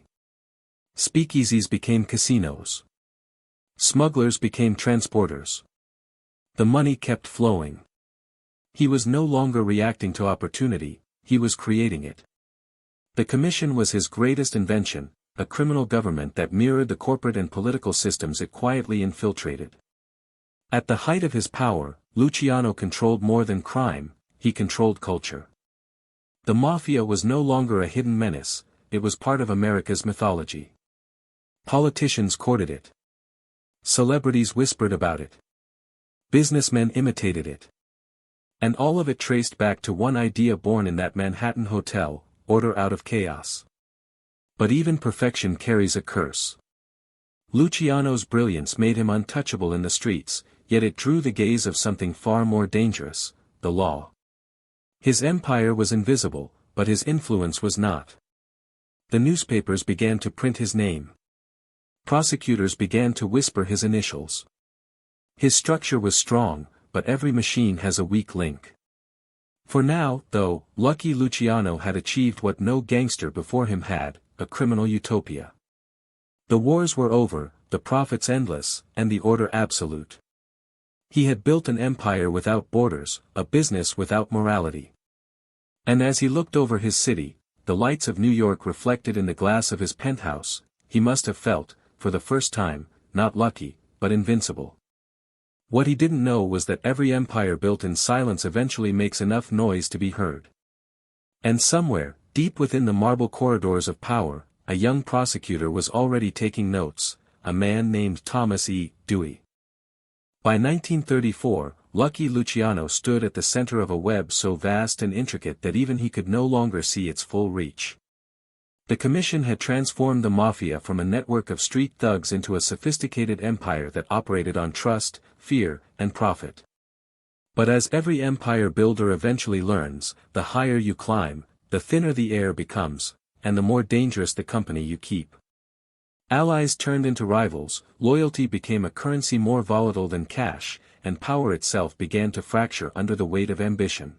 Speakeasies became casinos. Smugglers became transporters. The money kept flowing. He was no longer reacting to opportunity, he was creating it. The commission was his greatest invention, a criminal government that mirrored the corporate and political systems it quietly infiltrated. At the height of his power, Luciano controlled more than crime, he controlled culture. The mafia was no longer a hidden menace, it was part of America's mythology. Politicians courted it. Celebrities whispered about it. Businessmen imitated it. And all of it traced back to one idea born in that Manhattan hotel: order out of chaos. But even perfection carries a curse. Luciano's brilliance made him untouchable in the streets, yet it drew the gaze of something far more dangerous: the law. His empire was invisible, but his influence was not. The newspapers began to print his name. Prosecutors began to whisper his initials. His structure was strong, but every machine has a weak link. For now, though, Lucky Luciano had achieved what no gangster before him had: a criminal utopia. The wars were over, the profits endless, and the order absolute. He had built an empire without borders, a business without morality. And as he looked over his city, the lights of New York reflected in the glass of his penthouse, he must have felt, for the first time, not lucky, but invincible. What he didn't know was that every empire built in silence eventually makes enough noise to be heard. And somewhere, deep within the marble corridors of power, a young prosecutor was already taking notes, a man named Thomas E. Dewey. By 1934, Lucky Luciano stood at the center of a web so vast and intricate that even he could no longer see its full reach. The commission had transformed the mafia from a network of street thugs into a sophisticated empire that operated on trust, fear, and profit. But as every empire builder eventually learns, the higher you climb, the thinner the air becomes, and the more dangerous the company you keep. Allies turned into rivals, loyalty became a currency more volatile than cash, and power itself began to fracture under the weight of ambition.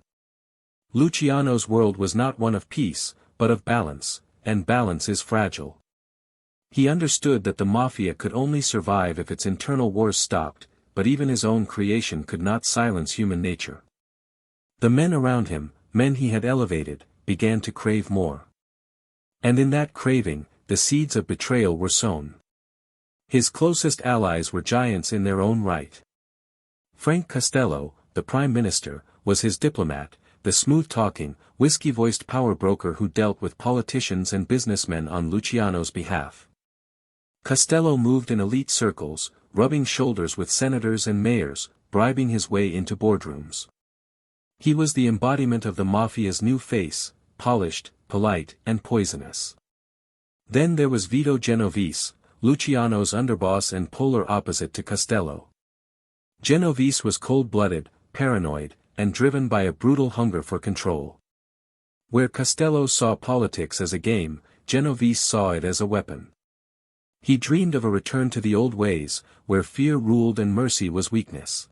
Luciano's world was not one of peace, but of balance, and balance is fragile. He understood that the mafia could only survive if its internal wars stopped, but even his own creation could not silence human nature. The men around him, men he had elevated, began to crave more. And in that craving, the seeds of betrayal were sown. His closest allies were giants in their own right. Frank Costello, the prime minister, was his diplomat, the smooth-talking, whiskey-voiced power broker who dealt with politicians and businessmen on Luciano's behalf. Costello moved in elite circles, rubbing shoulders with senators and mayors, bribing his way into boardrooms. He was the embodiment of the mafia's new face, polished, polite, and poisonous. Then there was Vito Genovese, Luciano's underboss and polar opposite to Costello. Genovese was cold-blooded, paranoid, and driven by a brutal hunger for control. Where Costello saw politics as a game, Genovese saw it as a weapon. He dreamed of a return to the old ways, where fear ruled and mercy was weakness.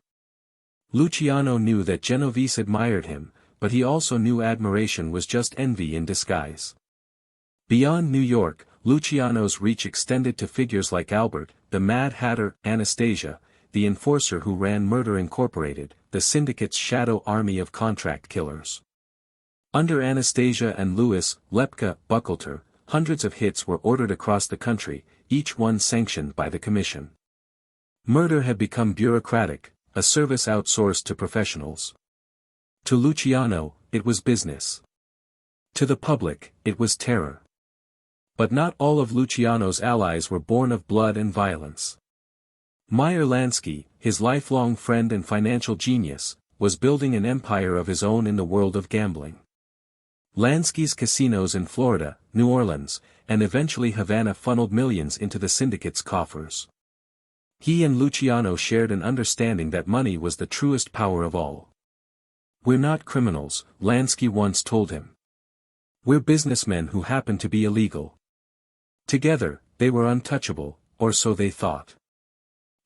Luciano knew that Genovese admired him, but he also knew admiration was just envy in disguise. Beyond New York, Luciano's reach extended to figures like Albert, the Mad Hatter, Anastasia, the enforcer who ran Murder Incorporated, the syndicate's shadow army of contract killers. Under Anastasia and Louis Lepka Buckleter, hundreds of hits were ordered across the country, each one sanctioned by the commission. Murder had become bureaucratic, a service outsourced to professionals. To Luciano, it was business. To the public, it was terror. But not all of Luciano's allies were born of blood and violence. Meyer Lansky, his lifelong friend and financial genius, was building an empire of his own in the world of gambling. Lansky's casinos in Florida, New Orleans, and eventually Havana funneled millions into the syndicate's coffers. He and Luciano shared an understanding that money was the truest power of all. "We're not criminals," Lansky once told him. "We're businessmen who happen to be illegal." Together, they were untouchable, or so they thought.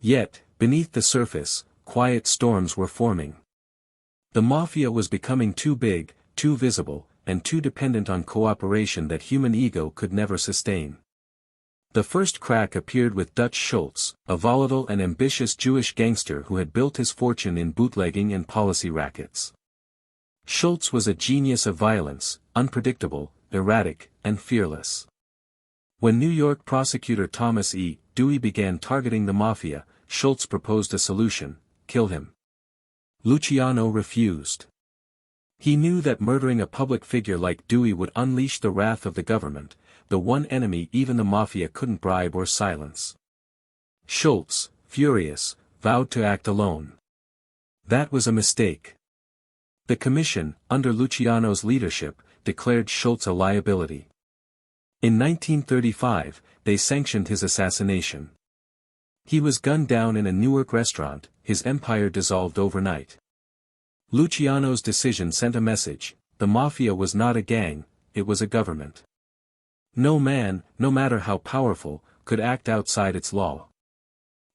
Yet, beneath the surface, quiet storms were forming. The mafia was becoming too big, too visible, and too dependent on cooperation that human ego could never sustain. The first crack appeared with Dutch Schultz, a volatile and ambitious Jewish gangster who had built his fortune in bootlegging and policy rackets. Schultz was a genius of violence, unpredictable, erratic, and fearless. When New York prosecutor Thomas E. Dewey began targeting the mafia, Schultz proposed a solution: kill him. Luciano refused. He knew that murdering a public figure like Dewey would unleash the wrath of the government, the one enemy even the mafia couldn't bribe or silence. Schultz, furious, vowed to act alone. That was a mistake. The commission, under Luciano's leadership, declared Schultz a liability. In 1935, they sanctioned his assassination. He was gunned down in a Newark restaurant, his empire dissolved overnight. Luciano's decision sent a message: the mafia was not a gang, it was a government. No man, no matter how powerful, could act outside its law.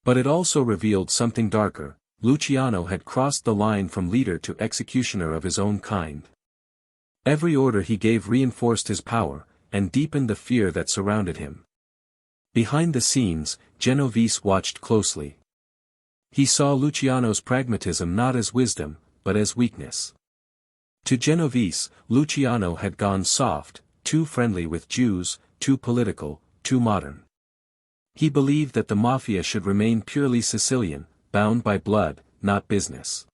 But it also revealed something darker: Luciano had crossed the line from leader to executioner of his own kind. Every order he gave reinforced his power, and deepened the fear that surrounded him. Behind the scenes, Genovese watched closely. He saw Luciano's pragmatism not as wisdom, but as weakness. To Genovese, Luciano had gone soft, too friendly with Jews, too political, too modern. He believed that the mafia should remain purely Sicilian, bound by blood, not business.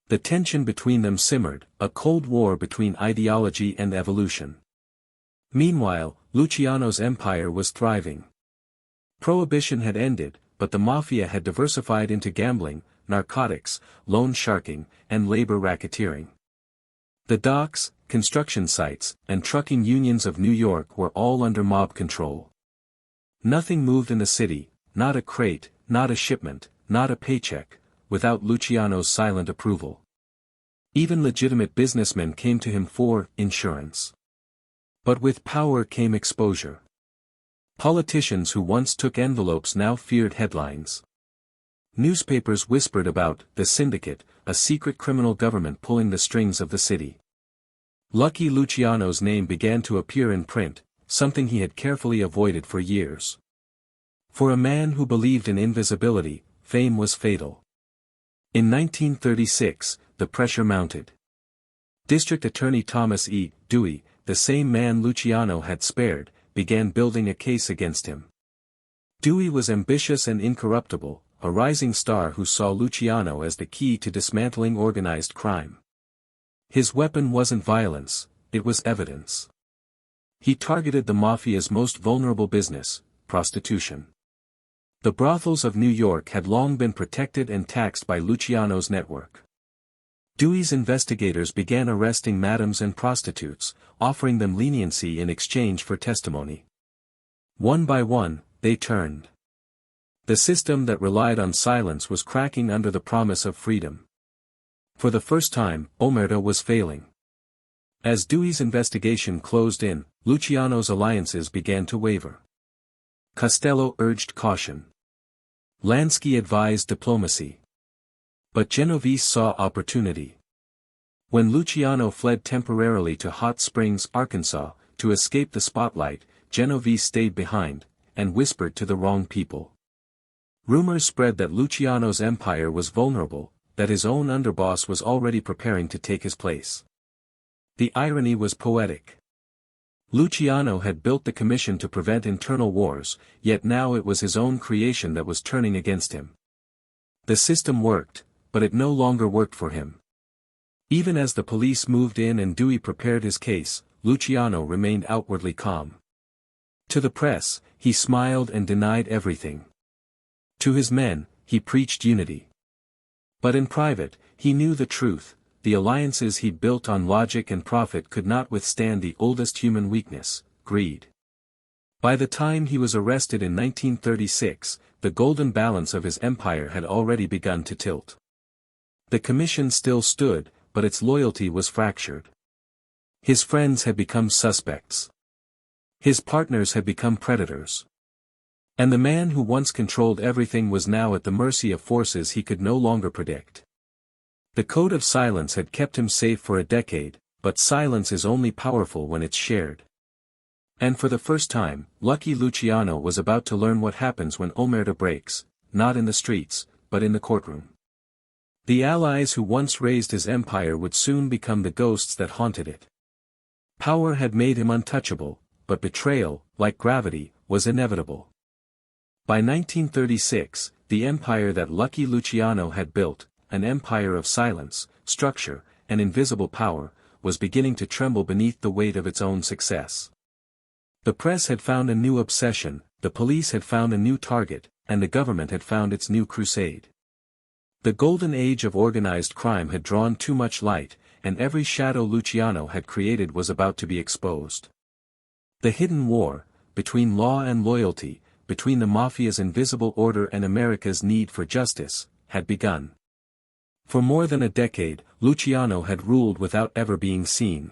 The tension between them simmered, a cold war between ideology and evolution. Meanwhile, Luciano's empire was thriving. Prohibition had ended, but the mafia had diversified into gambling, narcotics, loan sharking, and labor racketeering. The docks, construction sites, and trucking unions of New York were all under mob control. Nothing moved in the city, not a crate, not a shipment, not a paycheck, without Luciano's silent approval. Even legitimate businessmen came to him for insurance. But with power came exposure. Politicians who once took envelopes now feared headlines. Newspapers whispered about the syndicate, a secret criminal government pulling the strings of the city. Lucky Luciano's name began to appear in print, something he had carefully avoided for years. For a man who believed in invisibility, fame was fatal. In 1936, the pressure mounted. District Attorney Thomas E. Dewey, the same man Luciano had spared, began building a case against him. Dewey was ambitious and incorruptible, a rising star who saw Luciano as the key to dismantling organized crime. His weapon wasn't violence, it was evidence. He targeted the mafia's most vulnerable business, prostitution. The brothels of New York had long been protected and taxed by Luciano's network. Dewey's investigators began arresting madams and prostitutes, offering them leniency in exchange for testimony. One by one, they turned. The system that relied on silence was cracking under the promise of freedom. For the first time, Omerta was failing. As Dewey's investigation closed in, Luciano's alliances began to waver. Costello urged caution. Lansky advised diplomacy. But Genovese saw opportunity. When Luciano fled temporarily to Hot Springs, Arkansas, to escape the spotlight, Genovese stayed behind, and whispered to the wrong people. Rumors spread that Luciano's empire was vulnerable, that his own underboss was already preparing to take his place. The irony was poetic. Luciano had built the commission to prevent internal wars, yet now it was his own creation that was turning against him. The system worked, but it no longer worked for him. Even as the police moved in and Dewey prepared his case, Luciano remained outwardly calm. To the press, he smiled and denied everything. To his men, he preached unity. But in private, he knew the truth, the alliances he'd built on logic and profit could not withstand the oldest human weakness, greed. By the time he was arrested in 1936, the golden balance of his empire had already begun to tilt. The commission still stood, but its loyalty was fractured. His friends had become suspects. His partners had become predators. And the man who once controlled everything was now at the mercy of forces he could no longer predict. The code of silence had kept him safe for a decade, but silence is only powerful when it's shared. And for the first time, Lucky Luciano was about to learn what happens when Omerta breaks, not in the streets, but in the courtroom. The allies who once raised his empire would soon become the ghosts that haunted it. Power had made him untouchable, but betrayal, like gravity, was inevitable. By 1936, the empire that Lucky Luciano had built, an empire of silence, structure, and invisible power, was beginning to tremble beneath the weight of its own success. The press had found a new obsession, the police had found a new target, and the government had found its new crusade. The golden age of organized crime had drawn too much light, and every shadow Luciano had created was about to be exposed. The hidden war, between law and loyalty, between the mafia's invisible order and America's need for justice, had begun. For more than a decade, Luciano had ruled without ever being seen.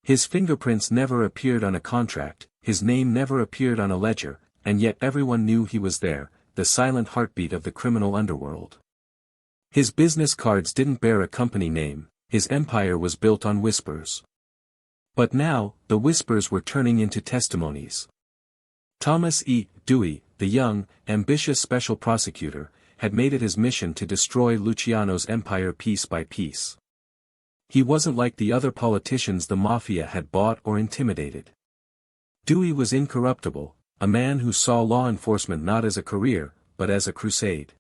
His fingerprints never appeared on a contract, his name never appeared on a ledger, and yet everyone knew he was there, the silent heartbeat of the criminal underworld. His business cards didn't bear a company name, his empire was built on whispers. But now, the whispers were turning into testimonies. Thomas E. Dewey, the young, ambitious special prosecutor, had made it his mission to destroy Luciano's empire piece by piece. He wasn't like the other politicians the mafia had bought or intimidated. Dewey was incorruptible, a man who saw law enforcement not as a career, but as a crusade.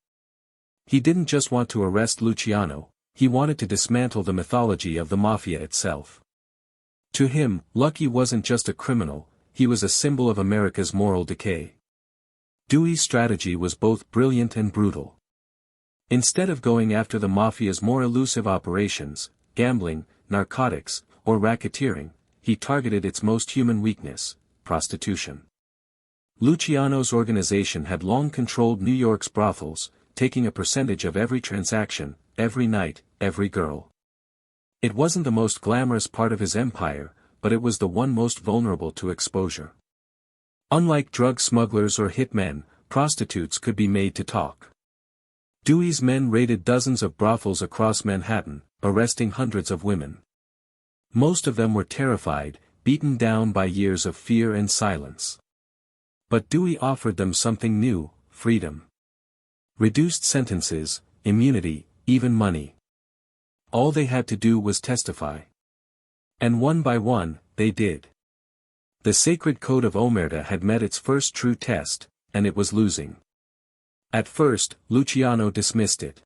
He didn't just want to arrest Luciano, he wanted to dismantle the mythology of the mafia itself. To him, Lucky wasn't just a criminal, he was a symbol of America's moral decay. Dewey's strategy was both brilliant and brutal. Instead of going after the mafia's more elusive operations, gambling, narcotics, or racketeering, he targeted its most human weakness, prostitution. Luciano's organization had long controlled New York's brothels, taking a percentage of every transaction, every night, every girl. It wasn't the most glamorous part of his empire, but it was the one most vulnerable to exposure. Unlike drug smugglers or hitmen, prostitutes could be made to talk. Dewey's men raided dozens of brothels across Manhattan, arresting hundreds of women. Most of them were terrified, beaten down by years of fear and silence. But Dewey offered them something new, freedom. Reduced sentences, immunity, even money. All they had to do was testify. And one by one, they did. The sacred code of omerta had met its first true test, and it was losing. At first, Luciano dismissed it.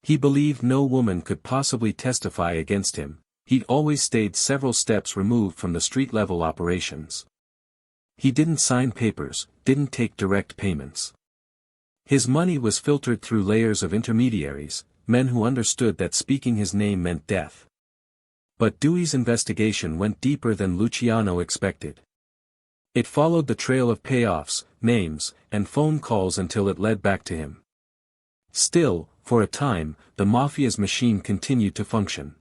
He believed no woman could possibly testify against him, he'd always stayed several steps removed from the street-level operations. He didn't sign papers, didn't take direct payments. His money was filtered through layers of intermediaries, men who understood that speaking his name meant death. But Dewey's investigation went deeper than Luciano expected. It followed the trail of payoffs, names, and phone calls until it led back to him. Still, for a time, the mafia's machine continued to function.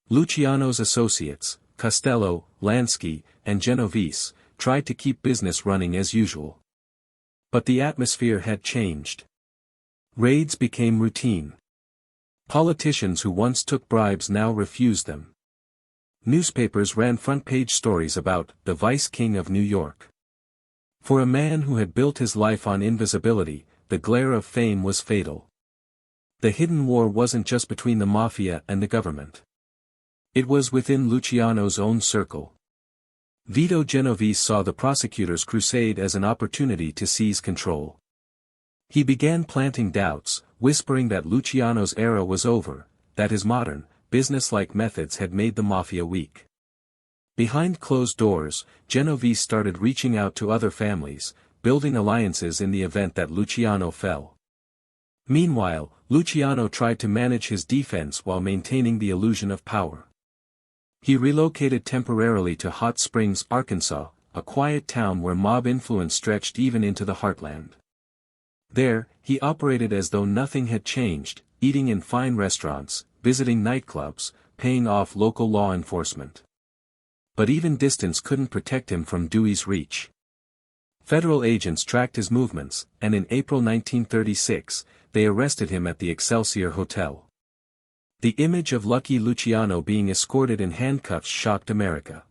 Luciano's associates, Costello, Lansky, and Genovese, tried to keep business running as usual. But the atmosphere had changed. Raids became routine. Politicians who once took bribes now refused them. Newspapers ran front-page stories about the Vice King of New York. For a man who had built his life on invisibility, the glare of fame was fatal. The hidden war wasn't just between the mafia and the government. It was within Luciano's own circle. Vito Genovese saw the prosecutor's crusade as an opportunity to seize control. He began planting doubts, whispering that Luciano's era was over, that his modern, business-like methods had made the mafia weak. Behind closed doors, Genovese started reaching out to other families, building alliances in the event that Luciano fell. Meanwhile, Luciano tried to manage his defense while maintaining the illusion of power. He relocated temporarily to Hot Springs, Arkansas, a quiet town where mob influence stretched even into the heartland. There, he operated as though nothing had changed, eating in fine restaurants, visiting nightclubs, paying off local law enforcement. But even distance couldn't protect him from Dewey's reach. Federal agents tracked his movements, and in April 1936, they arrested him at the Excelsior Hotel. The image of Lucky Luciano being escorted in handcuffs shocked America.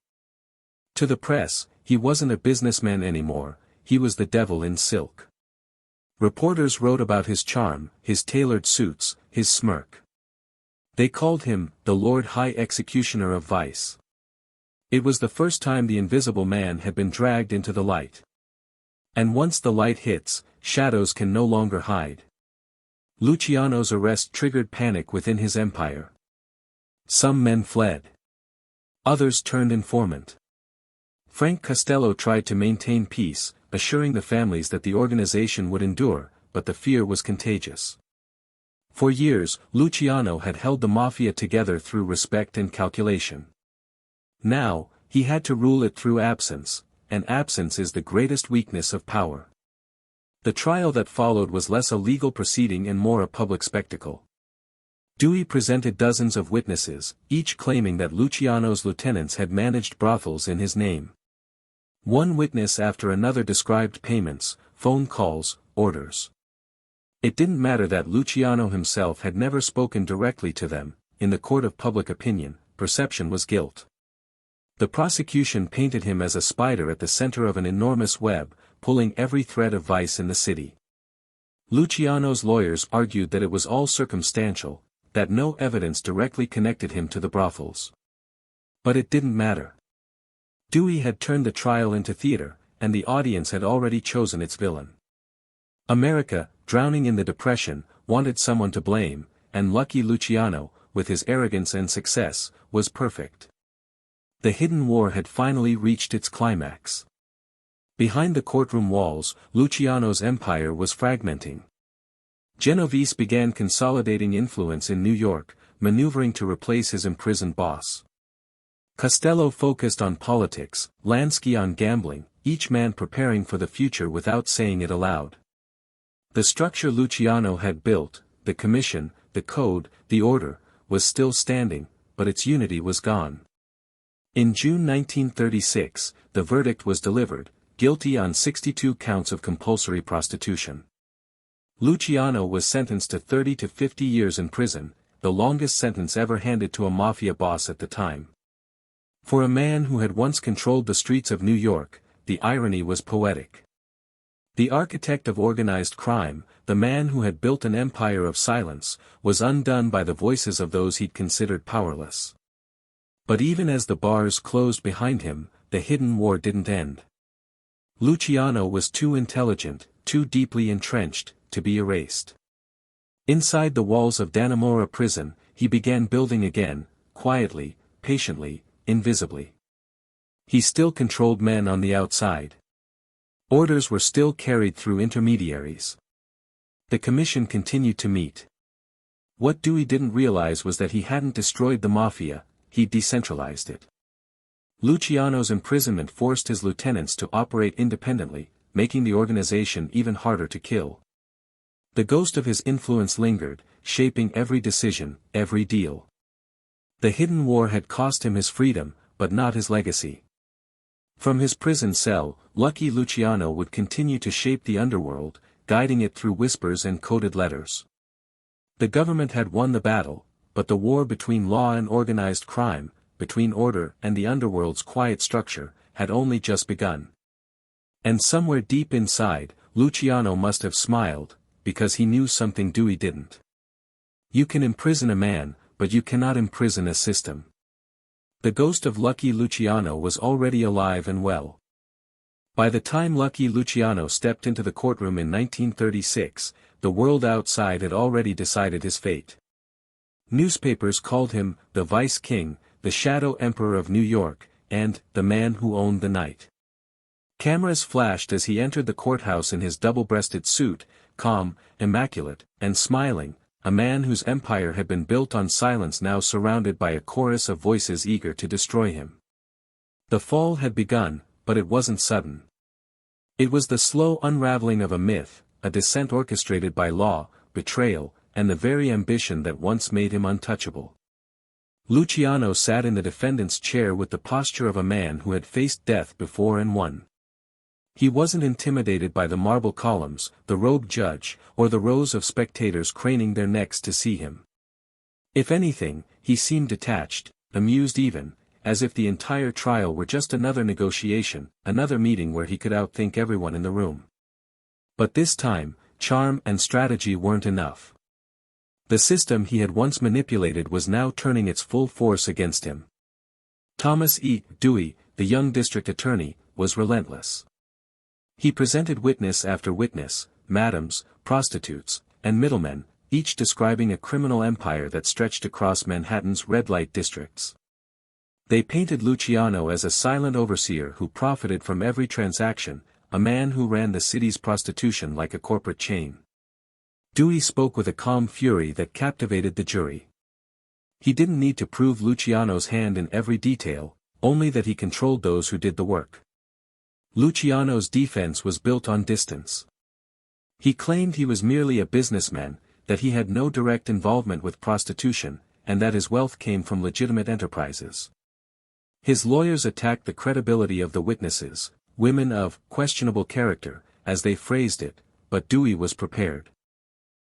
To the press, he wasn't a businessman anymore, he was the devil in silk. Reporters wrote about his charm, his tailored suits, his smirk. They called him, the Lord High Executioner of Vice. It was the first time the invisible man had been dragged into the light. And once the light hits, shadows can no longer hide. Luciano's arrest triggered panic within his empire. Some men fled. Others turned informant. Frank Costello tried to maintain peace, assuring the families that the organization would endure, but the fear was contagious. For years, Luciano had held the mafia together through respect and calculation. Now, he had to rule it through absence, and absence is the greatest weakness of power. The trial that followed was less a legal proceeding and more a public spectacle. Dewey presented dozens of witnesses, each claiming that Luciano's lieutenants had managed brothels in his name. One witness after another described payments, phone calls, orders. It didn't matter that Luciano himself had never spoken directly to them, in the court of public opinion, perception was guilt. The prosecution painted him as a spider at the center of an enormous web, pulling every thread of vice in the city. Luciano's lawyers argued that it was all circumstantial, that no evidence directly connected him to the brothels. But it didn't matter. Dewey had turned the trial into theater, and the audience had already chosen its villain. America, drowning in the Depression, wanted someone to blame, and Lucky Luciano, with his arrogance and success, was perfect. The hidden war had finally reached its climax. Behind the courtroom walls, Luciano's empire was fragmenting. Genovese began consolidating influence in New York, maneuvering to replace his imprisoned boss. Costello focused on politics, Lansky on gambling, each man preparing for the future without saying it aloud. The structure Luciano had built, the commission, the code, the order, was still standing, but its unity was gone. In June 1936, the verdict was delivered, guilty on 62 counts of compulsory prostitution. Luciano was sentenced to 30 to 50 years in prison, the longest sentence ever handed to a mafia boss at the time. For a man who had once controlled the streets of New York, the irony was poetic. The architect of organized crime, the man who had built an empire of silence, was undone by the voices of those he'd considered powerless. But even as the bars closed behind him, the hidden war didn't end. Luciano was too intelligent, too deeply entrenched, to be erased. Inside the walls of Dannemora prison, he began building again, quietly, patiently, invisibly. He still controlled men on the outside. Orders were still carried through intermediaries. The commission continued to meet. What Dewey didn't realize was that he hadn't destroyed the mafia, he'd decentralized it. Luciano's imprisonment forced his lieutenants to operate independently, making the organization even harder to kill. The ghost of his influence lingered, shaping every decision, every deal. The hidden war had cost him his freedom, but not his legacy. From his prison cell, Lucky Luciano would continue to shape the underworld, guiding it through whispers and coded letters. The government had won the battle, but the war between law and organized crime, between order and the underworld's quiet structure, had only just begun. And somewhere deep inside, Luciano must have smiled, because he knew something Dewey didn't. You can imprison a man, but you cannot imprison a system. The ghost of Lucky Luciano was already alive and well. By the time Lucky Luciano stepped into the courtroom in 1936, the world outside had already decided his fate. Newspapers called him the Vice King, the Shadow Emperor of New York, and the man who owned the night. Cameras flashed as he entered the courthouse in his double-breasted suit, calm, immaculate, and smiling, a man whose empire had been built on silence now surrounded by a chorus of voices eager to destroy him. The fall had begun, but it wasn't sudden. It was the slow unraveling of a myth, a descent orchestrated by law, betrayal, and the very ambition that once made him untouchable. Luciano sat in the defendant's chair with the posture of a man who had faced death before and won. He wasn't intimidated by the marble columns, the robed judge, or the rows of spectators craning their necks to see him. If anything, he seemed detached, amused even, as if the entire trial were just another negotiation, another meeting where he could outthink everyone in the room. But this time, charm and strategy weren't enough. The system he had once manipulated was now turning its full force against him. Thomas E. Dewey, the young district attorney, was relentless. He presented witness after witness, madams, prostitutes, and middlemen, each describing a criminal empire that stretched across Manhattan's red-light districts. They painted Luciano as a silent overseer who profited from every transaction, a man who ran the city's prostitution like a corporate chain. Dewey spoke with a calm fury that captivated the jury. He didn't need to prove Luciano's hand in every detail, only that he controlled those who did the work. Luciano's defense was built on distance. He claimed he was merely a businessman, that he had no direct involvement with prostitution, and that his wealth came from legitimate enterprises. His lawyers attacked the credibility of the witnesses, women of questionable character, as they phrased it, but Dewey was prepared.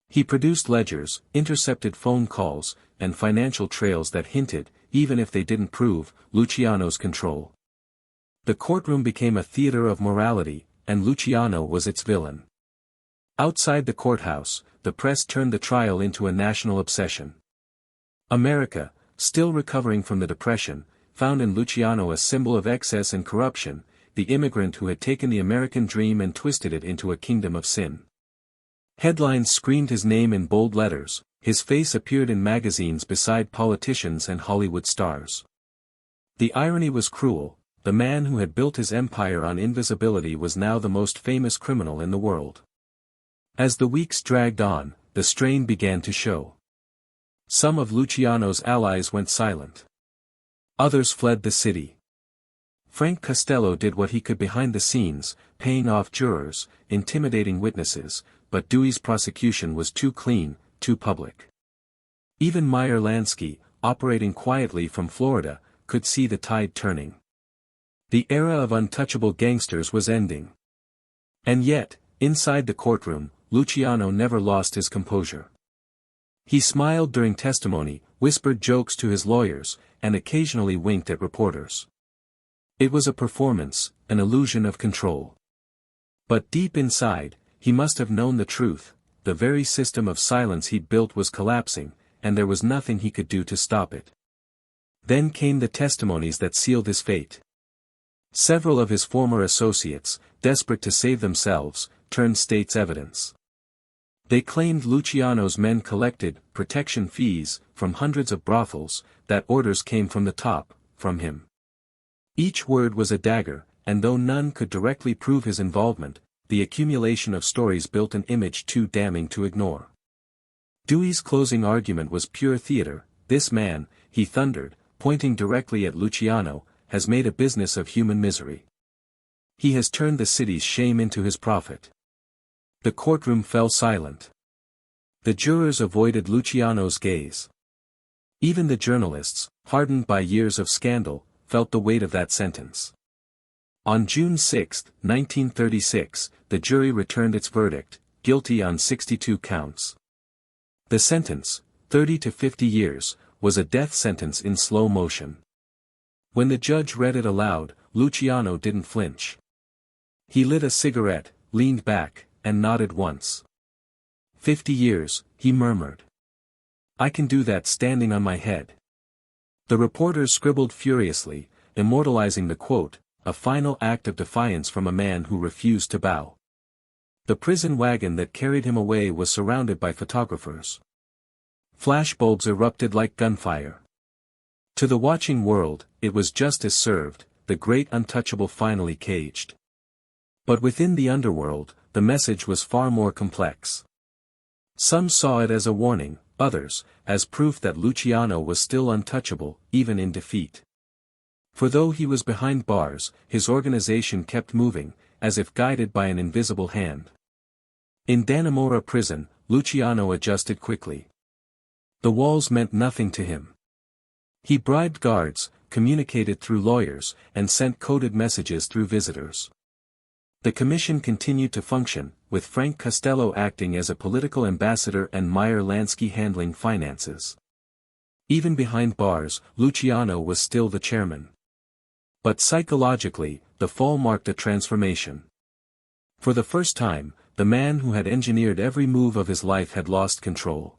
He produced ledgers, intercepted phone calls, and financial trails that hinted, even if they didn't prove, Luciano's control. The courtroom became a theater of morality, and Luciano was its villain. Outside the courthouse, the press turned the trial into a national obsession. America, still recovering from the Depression, found in Luciano a symbol of excess and corruption, the immigrant who had taken the American dream and twisted it into a kingdom of sin. Headlines screamed his name in bold letters, his face appeared in magazines beside politicians and Hollywood stars. The irony was cruel, the man who had built his empire on invisibility was now the most famous criminal in the world. As the weeks dragged on, the strain began to show. Some of Luciano's allies went silent. Others fled the city. Frank Costello did what he could behind the scenes, paying off jurors, intimidating witnesses, but Dewey's prosecution was too clean, too public. Even Meyer Lansky, operating quietly from Florida, could see the tide turning. The era of untouchable gangsters was ending. And yet, inside the courtroom, Luciano never lost his composure. He smiled during testimony, whispered jokes to his lawyers, and occasionally winked at reporters. It was a performance, an illusion of control. But deep inside, he must have known the truth, the very system of silence he'd built was collapsing, and there was nothing he could do to stop it. Then came the testimonies that sealed his fate. Several of his former associates, desperate to save themselves, turned state's evidence. They claimed Luciano's men collected protection fees from hundreds of brothels, that orders came from the top, from him. Each word was a dagger, and though none could directly prove his involvement, the accumulation of stories built an image too damning to ignore. Dewey's closing argument was pure theater. This man, he thundered, pointing directly at Luciano, has made a business of human misery. He has turned the city's shame into his profit. The courtroom fell silent. The jurors avoided Luciano's gaze. Even the journalists, hardened by years of scandal, felt the weight of that sentence. On June 6, 1936, the jury returned its verdict, guilty on 62 counts. The sentence, 30 to 50 years, was a death sentence in slow motion. When the judge read it aloud, Luciano didn't flinch. He lit a cigarette, leaned back, and nodded once. 50 years, he murmured. I can do that standing on my head. The reporters scribbled furiously, immortalizing the quote, a final act of defiance from a man who refused to bow. The prison wagon that carried him away was surrounded by photographers. Flashbulbs erupted like gunfire. To the watching world, it was justice served, the great untouchable finally caged. But within the underworld, the message was far more complex. Some saw it as a warning, others, as proof that Luciano was still untouchable, even in defeat. For though he was behind bars, his organization kept moving, as if guided by an invisible hand. In Dannemora prison, Luciano adjusted quickly. The walls meant nothing to him. He bribed guards, communicated through lawyers, and sent coded messages through visitors. The commission continued to function, with Frank Costello acting as a political ambassador and Meyer Lansky handling finances. Even behind bars, Luciano was still the chairman. But psychologically, the fall marked a transformation. For the first time, the man who had engineered every move of his life had lost control.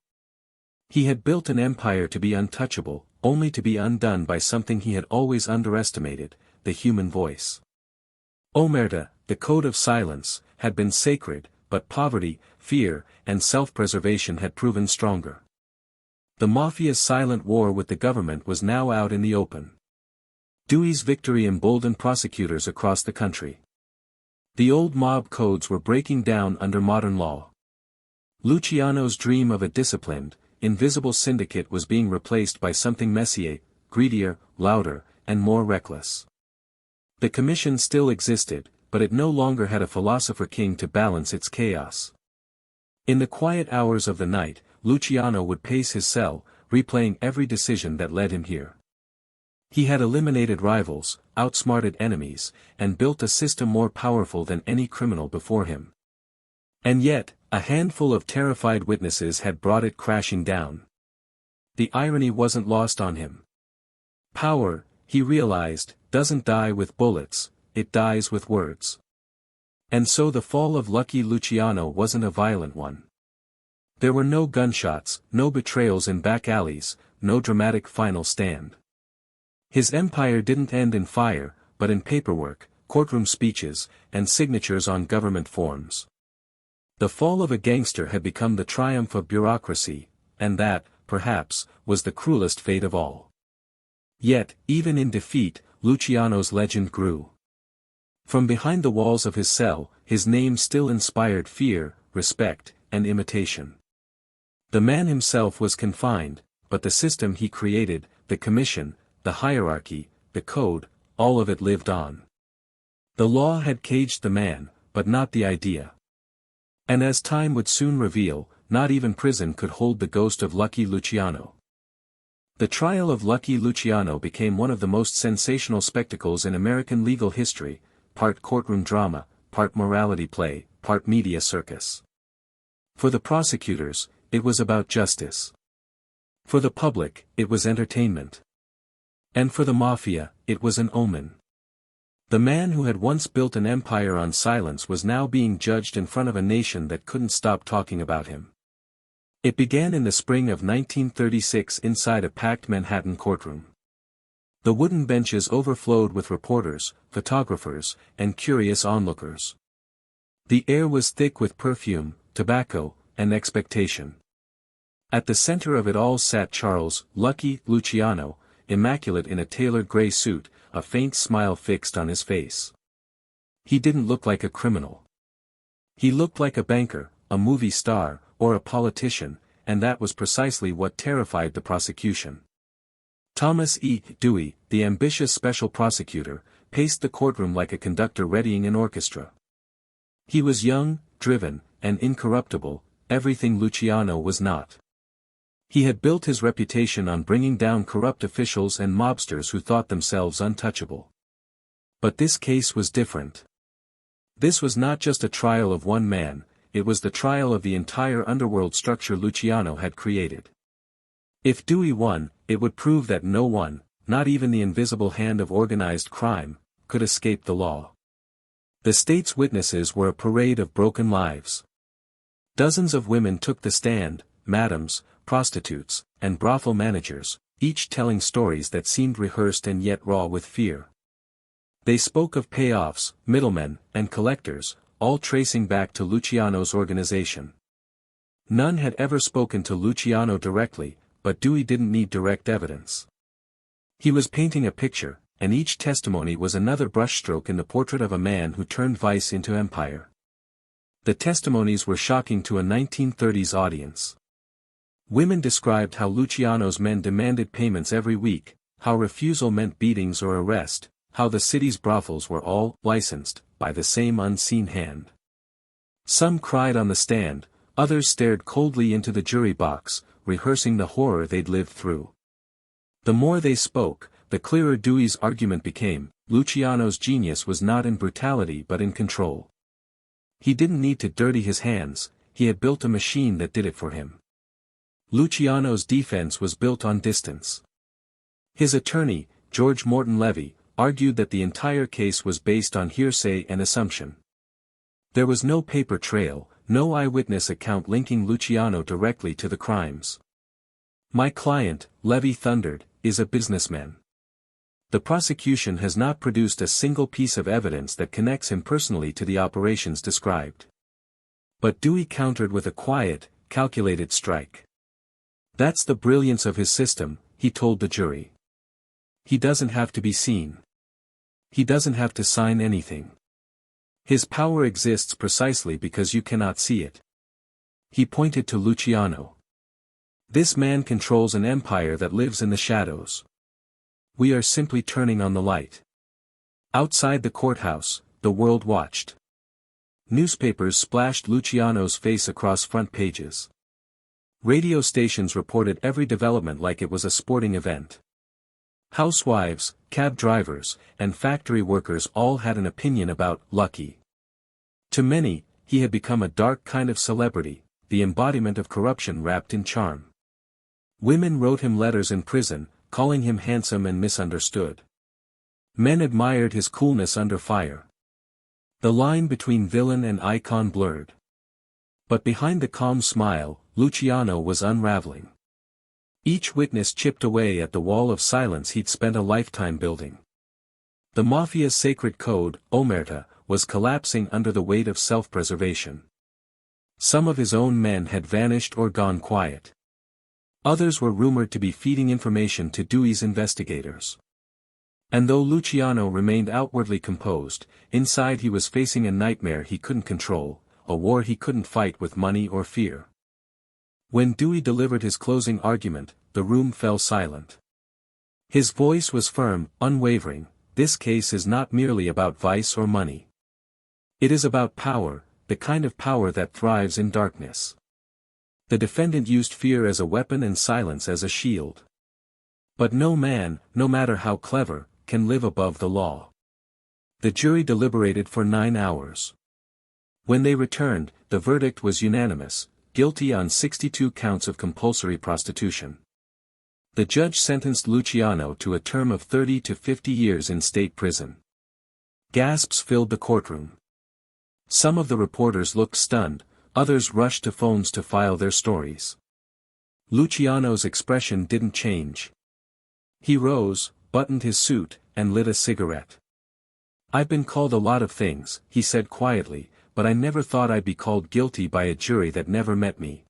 He had built an empire to be untouchable, only to be undone by something he had always underestimated, the human voice. Omerta, the code of silence, had been sacred, but poverty, fear, and self-preservation had proven stronger. The mafia's silent war with the government was now out in the open. Dewey's victory emboldened prosecutors across the country. The old mob codes were breaking down under modern law. Luciano's dream of a disciplined, invisible syndicate was being replaced by something messier, greedier, louder, and more reckless. The commission still existed, but it no longer had a philosopher king to balance its chaos. In the quiet hours of the night, Luciano would pace his cell, replaying every decision that led him here. He had eliminated rivals, outsmarted enemies, and built a system more powerful than any criminal before him. And yet, a handful of terrified witnesses had brought it crashing down. The irony wasn't lost on him. Power, he realized, doesn't die with bullets, it dies with words. And so the fall of Lucky Luciano wasn't a violent one. There were no gunshots, no betrayals in back alleys, no dramatic final stand. His empire didn't end in fire, but in paperwork, courtroom speeches, and signatures on government forms. The fall of a gangster had become the triumph of bureaucracy, and that, perhaps, was the cruelest fate of all. Yet, even in defeat, Luciano's legend grew. From behind the walls of his cell, his name still inspired fear, respect, and imitation. The man himself was confined, but the system he created, the commission, the hierarchy, the code, all of it lived on. The law had caged the man, but not the idea. And as time would soon reveal, not even prison could hold the ghost of Lucky Luciano. The trial of Lucky Luciano became one of the most sensational spectacles in American legal history, part courtroom drama, part morality play, part media circus. For the prosecutors, it was about justice. For the public, it was entertainment. And for the mafia, it was an omen. The man who had once built an empire on silence was now being judged in front of a nation that couldn't stop talking about him. It began in the spring of 1936 inside a packed Manhattan courtroom. The wooden benches overflowed with reporters, photographers, and curious onlookers. The air was thick with perfume, tobacco, and expectation. At the center of it all sat Charles, Lucky Luciano, immaculate in a tailored gray suit, a faint smile fixed on his face. He didn't look like a criminal. He looked like a banker, a movie star, or a politician, and that was precisely what terrified the prosecution. Thomas E. Dewey, the ambitious special prosecutor, paced the courtroom like a conductor readying an orchestra. He was young, driven, and incorruptible, everything Luciano was not. He had built his reputation on bringing down corrupt officials and mobsters who thought themselves untouchable. But this case was different. This was not just a trial of one man, it was the trial of the entire underworld structure Luciano had created. If Dewey won, it would prove that no one, not even the invisible hand of organized crime, could escape the law. The state's witnesses were a parade of broken lives. Dozens of women took the stand, madams, prostitutes, and brothel managers, each telling stories that seemed rehearsed and yet raw with fear. They spoke of payoffs, middlemen, and collectors, all tracing back to Luciano's organization. None had ever spoken to Luciano directly, but Dewey didn't need direct evidence. He was painting a picture, and each testimony was another brushstroke in the portrait of a man who turned vice into empire. The testimonies were shocking to a 1930s audience. Women described how Luciano's men demanded payments every week, how refusal meant beatings or arrest, how the city's brothels were all licensed by the same unseen hand. Some cried on the stand, others stared coldly into the jury box, rehearsing the horror they'd lived through. The more they spoke, the clearer Dewey's argument became. Luciano's genius was not in brutality but in control. He didn't need to dirty his hands, he had built a machine that did it for him. Luciano's defense was built on distance. His attorney, George Morton Levy, argued that the entire case was based on hearsay and assumption. There was no paper trail, no eyewitness account linking Luciano directly to the crimes. "My client," Levy thundered, "is a businessman. The prosecution has not produced a single piece of evidence that connects him personally to the operations described." But Dewey countered with a quiet, calculated strike. "That's the brilliance of his system," he told the jury. "He doesn't have to be seen. He doesn't have to sign anything. His power exists precisely because you cannot see it." He pointed to Luciano. "This man controls an empire that lives in the shadows. We are simply turning on the light." Outside the courthouse, the world watched. Newspapers splashed Luciano's face across front pages. Radio stations reported every development like it was a sporting event. Housewives, cab drivers, and factory workers all had an opinion about Lucky. To many, he had become a dark kind of celebrity, the embodiment of corruption wrapped in charm. Women wrote him letters in prison, calling him handsome and misunderstood. Men admired his coolness under fire. The line between villain and icon blurred. But behind the calm smile, Luciano was unraveling. Each witness chipped away at the wall of silence he'd spent a lifetime building. The mafia's sacred code, omerta, was collapsing under the weight of self-preservation. Some of his own men had vanished or gone quiet. Others were rumored to be feeding information to Dewey's investigators. And though Luciano remained outwardly composed, inside he was facing a nightmare he couldn't control, a war he couldn't fight with money or fear. When Dewey delivered his closing argument, the room fell silent. His voice was firm, unwavering. This case is not merely about vice or money. It is about power, the kind of power that thrives in darkness. The defendant used fear as a weapon and silence as a shield. But no man, no matter how clever, can live above the law. The jury deliberated for 9 hours. When they returned, the verdict was unanimous, guilty on 62 counts of compulsory prostitution. The judge sentenced Luciano to a term of 30 to 50 years in state prison. Gasps filled the courtroom. Some of the reporters looked stunned, others rushed to phones to file their stories. Luciano's expression didn't change. He rose, buttoned his suit, and lit a cigarette. "I've been called a lot of things," he said quietly, "but I never thought I'd be called guilty by a jury that never met me."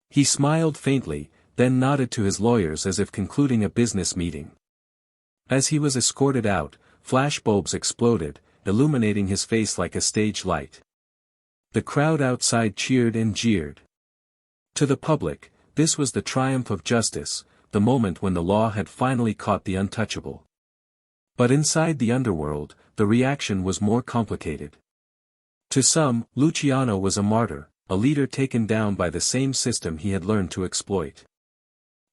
He smiled faintly, then nodded to his lawyers as if concluding a business meeting. As he was escorted out, flashbulbs exploded, illuminating his face like a stage light. The crowd outside cheered and jeered. To the public, this was the triumph of justice, the moment when the law had finally caught the untouchable. But inside the underworld, the reaction was more complicated. To some, Luciano was a martyr, a leader taken down by the same system he had learned to exploit.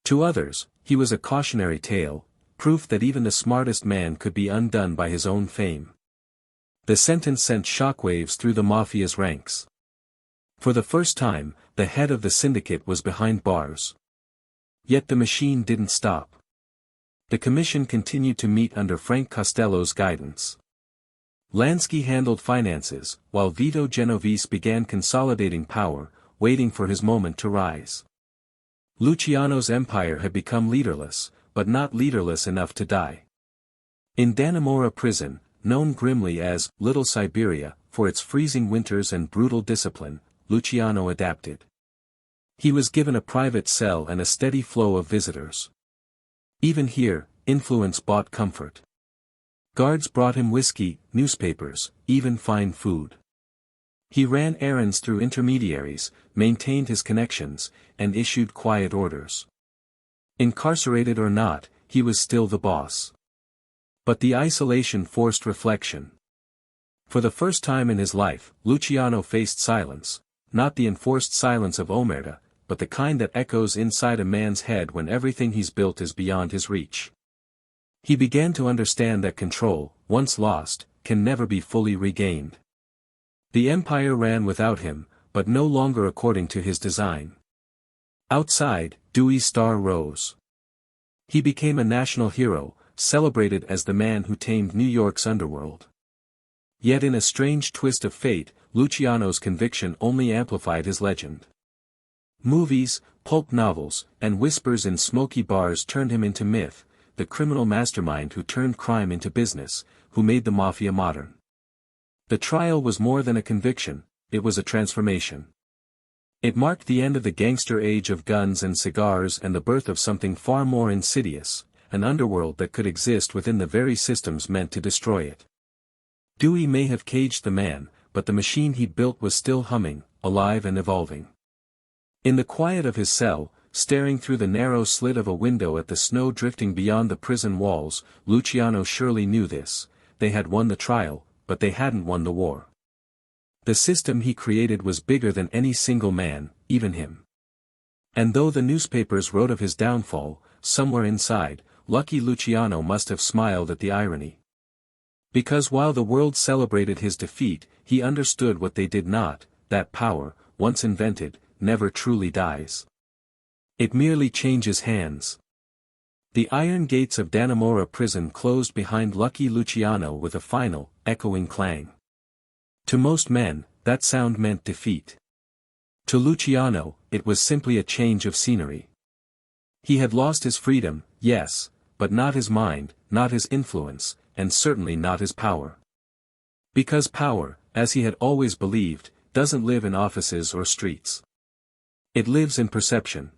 To others, he was a cautionary tale, proof that even the smartest man could be undone by his own fame. The sentence sent shockwaves through the mafia's ranks. For the first time, the head of the syndicate was behind bars. Yet the machine didn't stop. The commission continued to meet under Frank Costello's guidance. Lansky handled finances, while Vito Genovese began consolidating power, waiting for his moment to rise. Luciano's empire had become leaderless, but not leaderless enough to die. In Dannemora prison, known grimly as Little Siberia, for its freezing winters and brutal discipline, Luciano adapted. He was given a private cell and a steady flow of visitors. Even here, influence bought comfort. Guards brought him whiskey, newspapers, even fine food. He ran errands through intermediaries, maintained his connections, and issued quiet orders. Incarcerated or not, he was still the boss. But the isolation forced reflection. For the first time in his life, Luciano faced silence, not the enforced silence of omerta, but the kind that echoes inside a man's head when everything he's built is beyond his reach. He began to understand that control, once lost, can never be fully regained. The empire ran without him, but no longer according to his design. Outside, Dewey's star rose. He became a national hero, celebrated as the man who tamed New York's underworld. Yet in a strange twist of fate, Luciano's conviction only amplified his legend. Movies, pulp novels, and whispers in smoky bars turned him into myth, the criminal mastermind who turned crime into business, who made the mafia modern. The trial was more than a conviction, it was a transformation. It marked the end of the gangster age of guns and cigars and the birth of something far more insidious, an underworld that could exist within the very systems meant to destroy it. Dewey may have caged the man, but the machine he'd built was still humming, alive and evolving. In the quiet of his cell, staring through the narrow slit of a window at the snow drifting beyond the prison walls, Luciano surely knew this: they had won the trial, but they hadn't won the war. The system he created was bigger than any single man, even him. And though the newspapers wrote of his downfall, somewhere inside, Lucky Luciano must have smiled at the irony. Because while the world celebrated his defeat, he understood what they did not, that power, once invented, never truly dies. It merely changes hands. The iron gates of Dannemora prison closed behind Lucky Luciano with a final, echoing clang. To most men, that sound meant defeat. To Luciano, it was simply a change of scenery. He had lost his freedom, yes, but not his mind, not his influence, and certainly not his power. Because power, as he had always believed, doesn't live in offices or streets. It lives in perception.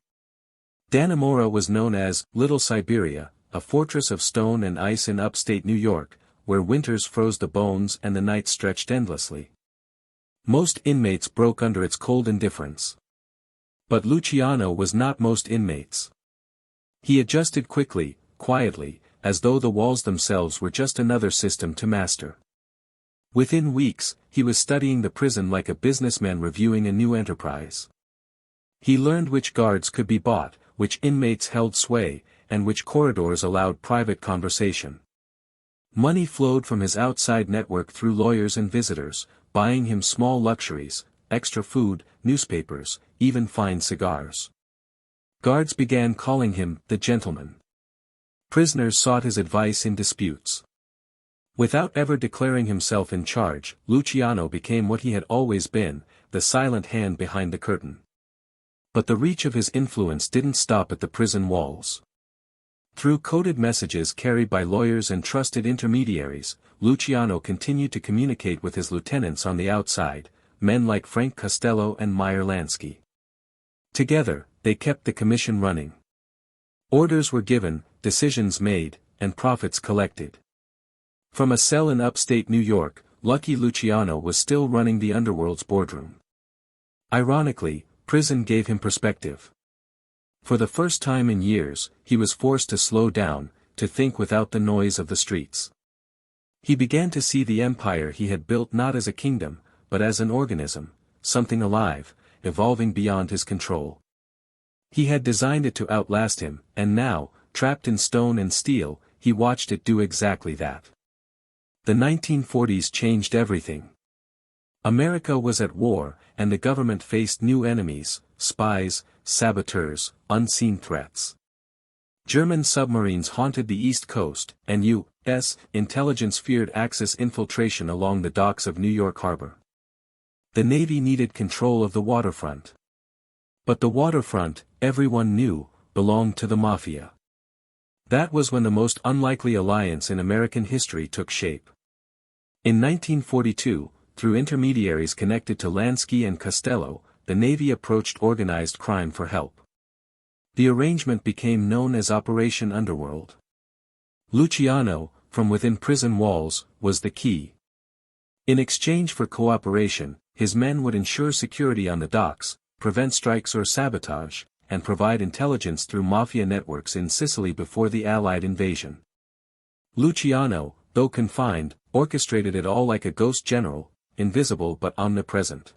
Dannemora was known as Little Siberia, a fortress of stone and ice in upstate New York, where winters froze the bones and the nights stretched endlessly. Most inmates broke under its cold indifference. But Luciano was not most inmates. He adjusted quickly, quietly, as though the walls themselves were just another system to master. Within weeks, he was studying the prison like a businessman reviewing a new enterprise. He learned which guards could be bought, which inmates held sway, and which corridors allowed private conversation. Money flowed from his outside network through lawyers and visitors, buying him small luxuries, extra food, newspapers, even fine cigars. Guards began calling him the gentleman. Prisoners sought his advice in disputes. Without ever declaring himself in charge, Luciano became what he had always been, the silent hand behind the curtain. But the reach of his influence didn't stop at the prison walls. Through coded messages carried by lawyers and trusted intermediaries, Luciano continued to communicate with his lieutenants on the outside, men like Frank Costello and Meyer Lansky. Together, they kept the commission running. Orders were given, decisions made, and profits collected. From a cell in upstate New York, Lucky Luciano was still running the underworld's boardroom. Ironically, prison gave him perspective. For the first time in years, he was forced to slow down, to think without the noise of the streets. He began to see the empire he had built not as a kingdom, but as an organism, something alive, evolving beyond his control. He had designed it to outlast him, and now, trapped in stone and steel, he watched it do exactly that. The 1940s changed everything. America was at war, and the government faced new enemies, spies, saboteurs, unseen threats. German submarines haunted the East Coast, and U.S. intelligence feared Axis infiltration along the docks of New York Harbor. The Navy needed control of the waterfront. But the waterfront, everyone knew, belonged to the Mafia. That was when the most unlikely alliance in American history took shape. In 1942, through intermediaries connected to Lansky and Costello, the Navy approached organized crime for help. The arrangement became known as Operation Underworld. Luciano, from within prison walls, was the key. In exchange for cooperation, his men would ensure security on the docks, prevent strikes or sabotage, and provide intelligence through mafia networks in Sicily before the Allied invasion. Luciano, though confined, orchestrated it all like a ghost general, invisible but omnipresent.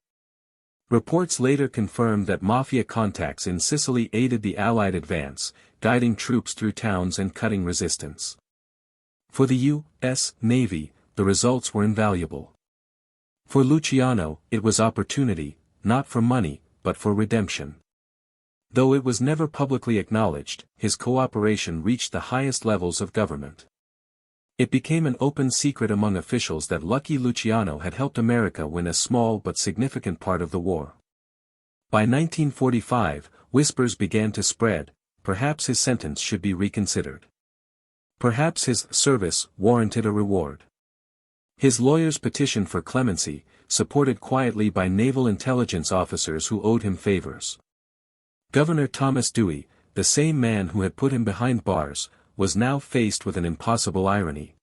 Reports later confirmed that mafia contacts in Sicily aided the Allied advance, guiding troops through towns and cutting resistance. For the U.S. Navy, the results were invaluable. For Luciano, it was opportunity, not for money, but for redemption. Though it was never publicly acknowledged, his cooperation reached the highest levels of government. It became an open secret among officials that Lucky Luciano had helped America win a small but significant part of the war. By 1945, whispers began to spread, perhaps his sentence should be reconsidered. Perhaps his service warranted a reward. His lawyers petitioned for clemency, supported quietly by naval intelligence officers who owed him favors. Governor Thomas Dewey, the same man who had put him behind bars, was now faced with an impossible irony.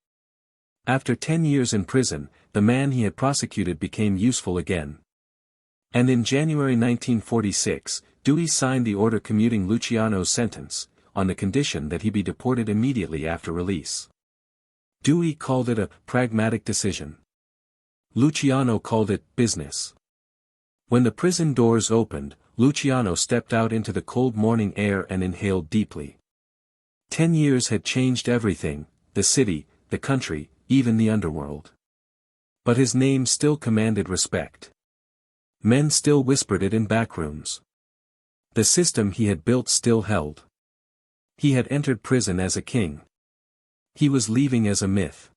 After 10 years in prison, the man he had prosecuted became useful again. And in January 1946, Dewey signed the order commuting Luciano's sentence, on the condition that he be deported immediately after release. Dewey called it a pragmatic decision. Luciano called it business. When the prison doors opened, Luciano stepped out into the cold morning air and inhaled deeply. 10 years had changed everything, the city, the country, even the underworld. But his name still commanded respect. Men still whispered it in backrooms. The system he had built still held. He had entered prison as a king. He was leaving as a myth.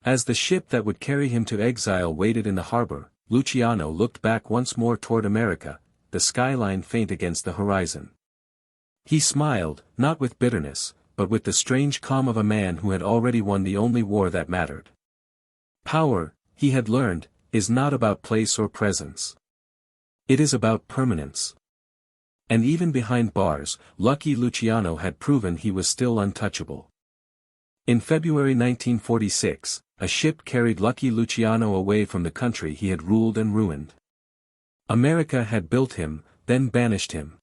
As the ship that would carry him to exile waited in the harbor, Luciano looked back once more toward America, the skyline faint against the horizon. He smiled, not with bitterness, but with the strange calm of a man who had already won the only war that mattered. Power, he had learned, is not about place or presence. It is about permanence. And even behind bars, Lucky Luciano had proven he was still untouchable. In February 1946, a ship carried Lucky Luciano away from the country he had ruled and ruined. America had built him, then banished him.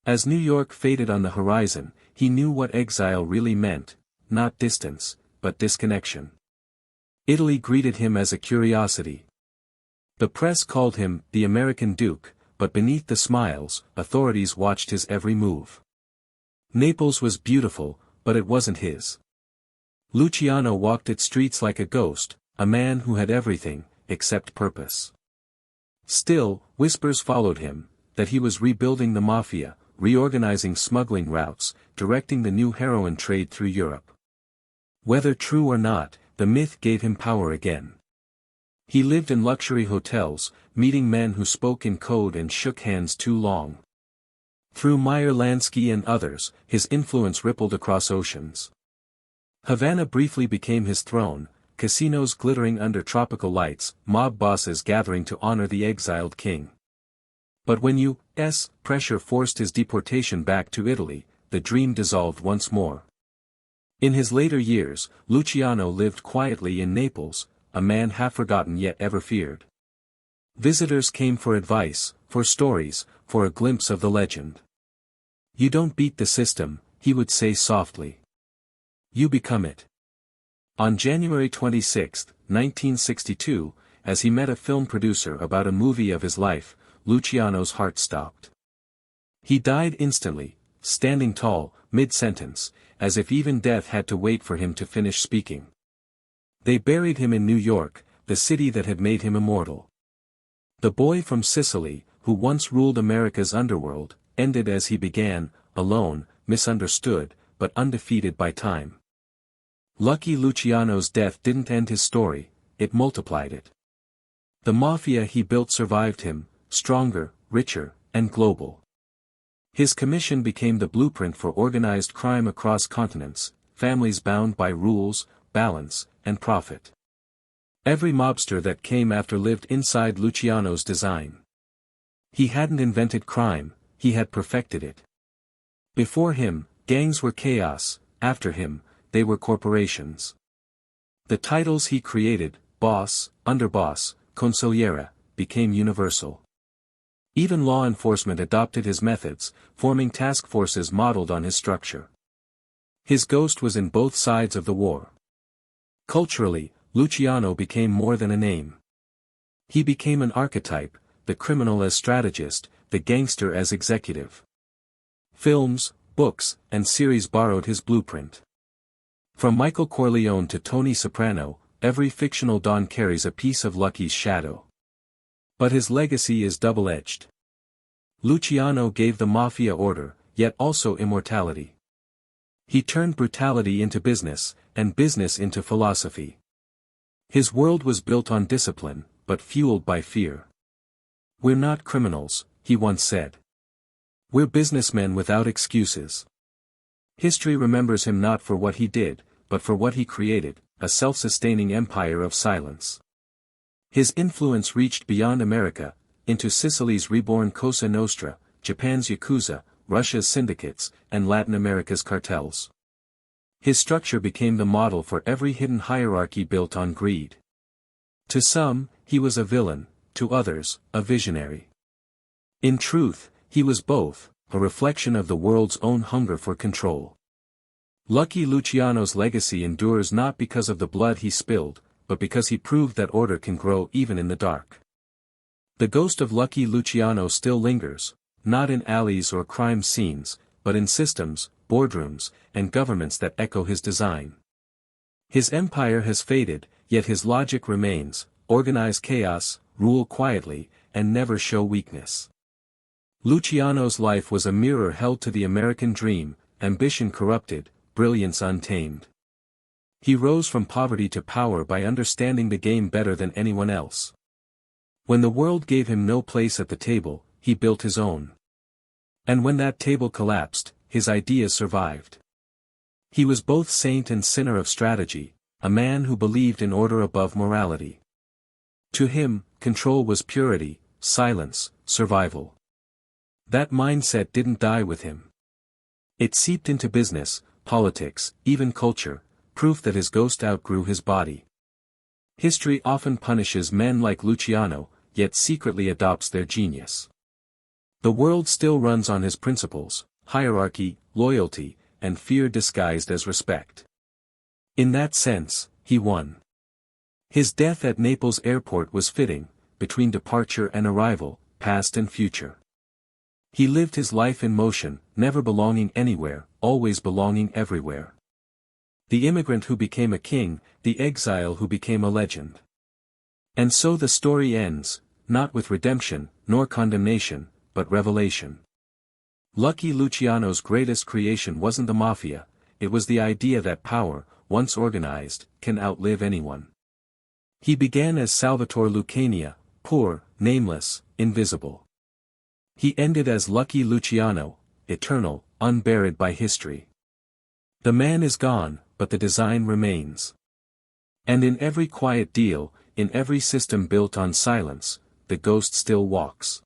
As New York faded on the horizon, he knew what exile really meant, not distance, but disconnection. Italy greeted him as a curiosity. The press called him the American Duke, but beneath the smiles, authorities watched his every move. Naples was beautiful, but it wasn't his. Luciano walked its streets like a ghost, a man who had everything, except purpose. Still, whispers followed him, that he was rebuilding the mafia, reorganizing smuggling routes, directing the new heroin trade through Europe. Whether true or not, the myth gave him power again. He lived in luxury hotels, meeting men who spoke in code and shook hands too long. Through Meyer Lansky and others, his influence rippled across oceans. Havana briefly became his throne, casinos glittering under tropical lights, mob bosses gathering to honor the exiled king. But when U.S. pressure forced his deportation back to Italy, the dream dissolved once more. In his later years, Luciano lived quietly in Naples, a man half forgotten yet ever feared. Visitors came for advice, for stories, for a glimpse of the legend. "You don't beat the system," he would say softly. "You become it." On January 26, 1962, as he met a film producer about a movie of his life, Luciano's heart stopped. He died instantly, standing tall, mid-sentence, as if even death had to wait for him to finish speaking. They buried him in New York, the city that had made him immortal. The boy from Sicily, who once ruled America's underworld, ended as he began, alone, misunderstood, but undefeated by time. Lucky Luciano's death didn't end his story, it multiplied it. The mafia he built survived him, stronger, richer, and global. His commission became the blueprint for organized crime across continents, families bound by rules, balance, and profit. Every mobster that came after lived inside Luciano's design. He hadn't invented crime, he had perfected it. Before him, gangs were chaos, after him, they were corporations. The titles he created, boss, underboss, consigliere, became universal. Even law enforcement adopted his methods, forming task forces modeled on his structure. His ghost was in both sides of the war. Culturally, Luciano became more than a name. He became an archetype, the criminal as strategist, the gangster as executive. Films, books, and series borrowed his blueprint. From Michael Corleone to Tony Soprano, every fictional don carries a piece of Lucky's shadow. But his legacy is double-edged. Luciano gave the mafia order, yet also immortality. He turned brutality into business, and business into philosophy. His world was built on discipline, but fueled by fear. "We're not criminals," he once said. "We're businessmen without excuses." History remembers him not for what he did, but for what he created, a self-sustaining empire of silence. His influence reached beyond America, into Sicily's reborn Cosa Nostra, Japan's Yakuza, Russia's syndicates, and Latin America's cartels. His structure became the model for every hidden hierarchy built on greed. To some, he was a villain, to others, a visionary. In truth, he was both, a reflection of the world's own hunger for control. Lucky Luciano's legacy endures not because of the blood he spilled, but because he proved that order can grow even in the dark. The ghost of Lucky Luciano still lingers, not in alleys or crime scenes, but in systems, boardrooms, and governments that echo his design. His empire has faded, yet his logic remains: organize chaos, rule quietly, and never show weakness. Luciano's life was a mirror held to the American dream: ambition corrupted, brilliance untamed. He rose from poverty to power by understanding the game better than anyone else. When the world gave him no place at the table, he built his own. And when that table collapsed, his ideas survived. He was both saint and sinner of strategy, a man who believed in order above morality. To him, control was purity, silence, survival. That mindset didn't die with him. It seeped into business, politics, even culture, proof that his ghost outgrew his body. History often punishes men like Luciano, yet secretly adopts their genius. The world still runs on his principles: hierarchy, loyalty, and fear disguised as respect. In that sense, he won. His death at Naples airport was fitting, between departure and arrival, past and future. He lived his life in motion, never belonging anywhere, always belonging everywhere. The immigrant who became a king, the exile who became a legend. And so the story ends, not with redemption, nor condemnation, but revelation. Lucky Luciano's greatest creation wasn't the mafia, it was the idea that power, once organized, can outlive anyone. He began as Salvatore Lucania, poor, nameless, invisible. He ended as Lucky Luciano, eternal, unburied by history. The man is gone, but the design remains. And in every quiet deal, in every system built on silence, the ghost still walks.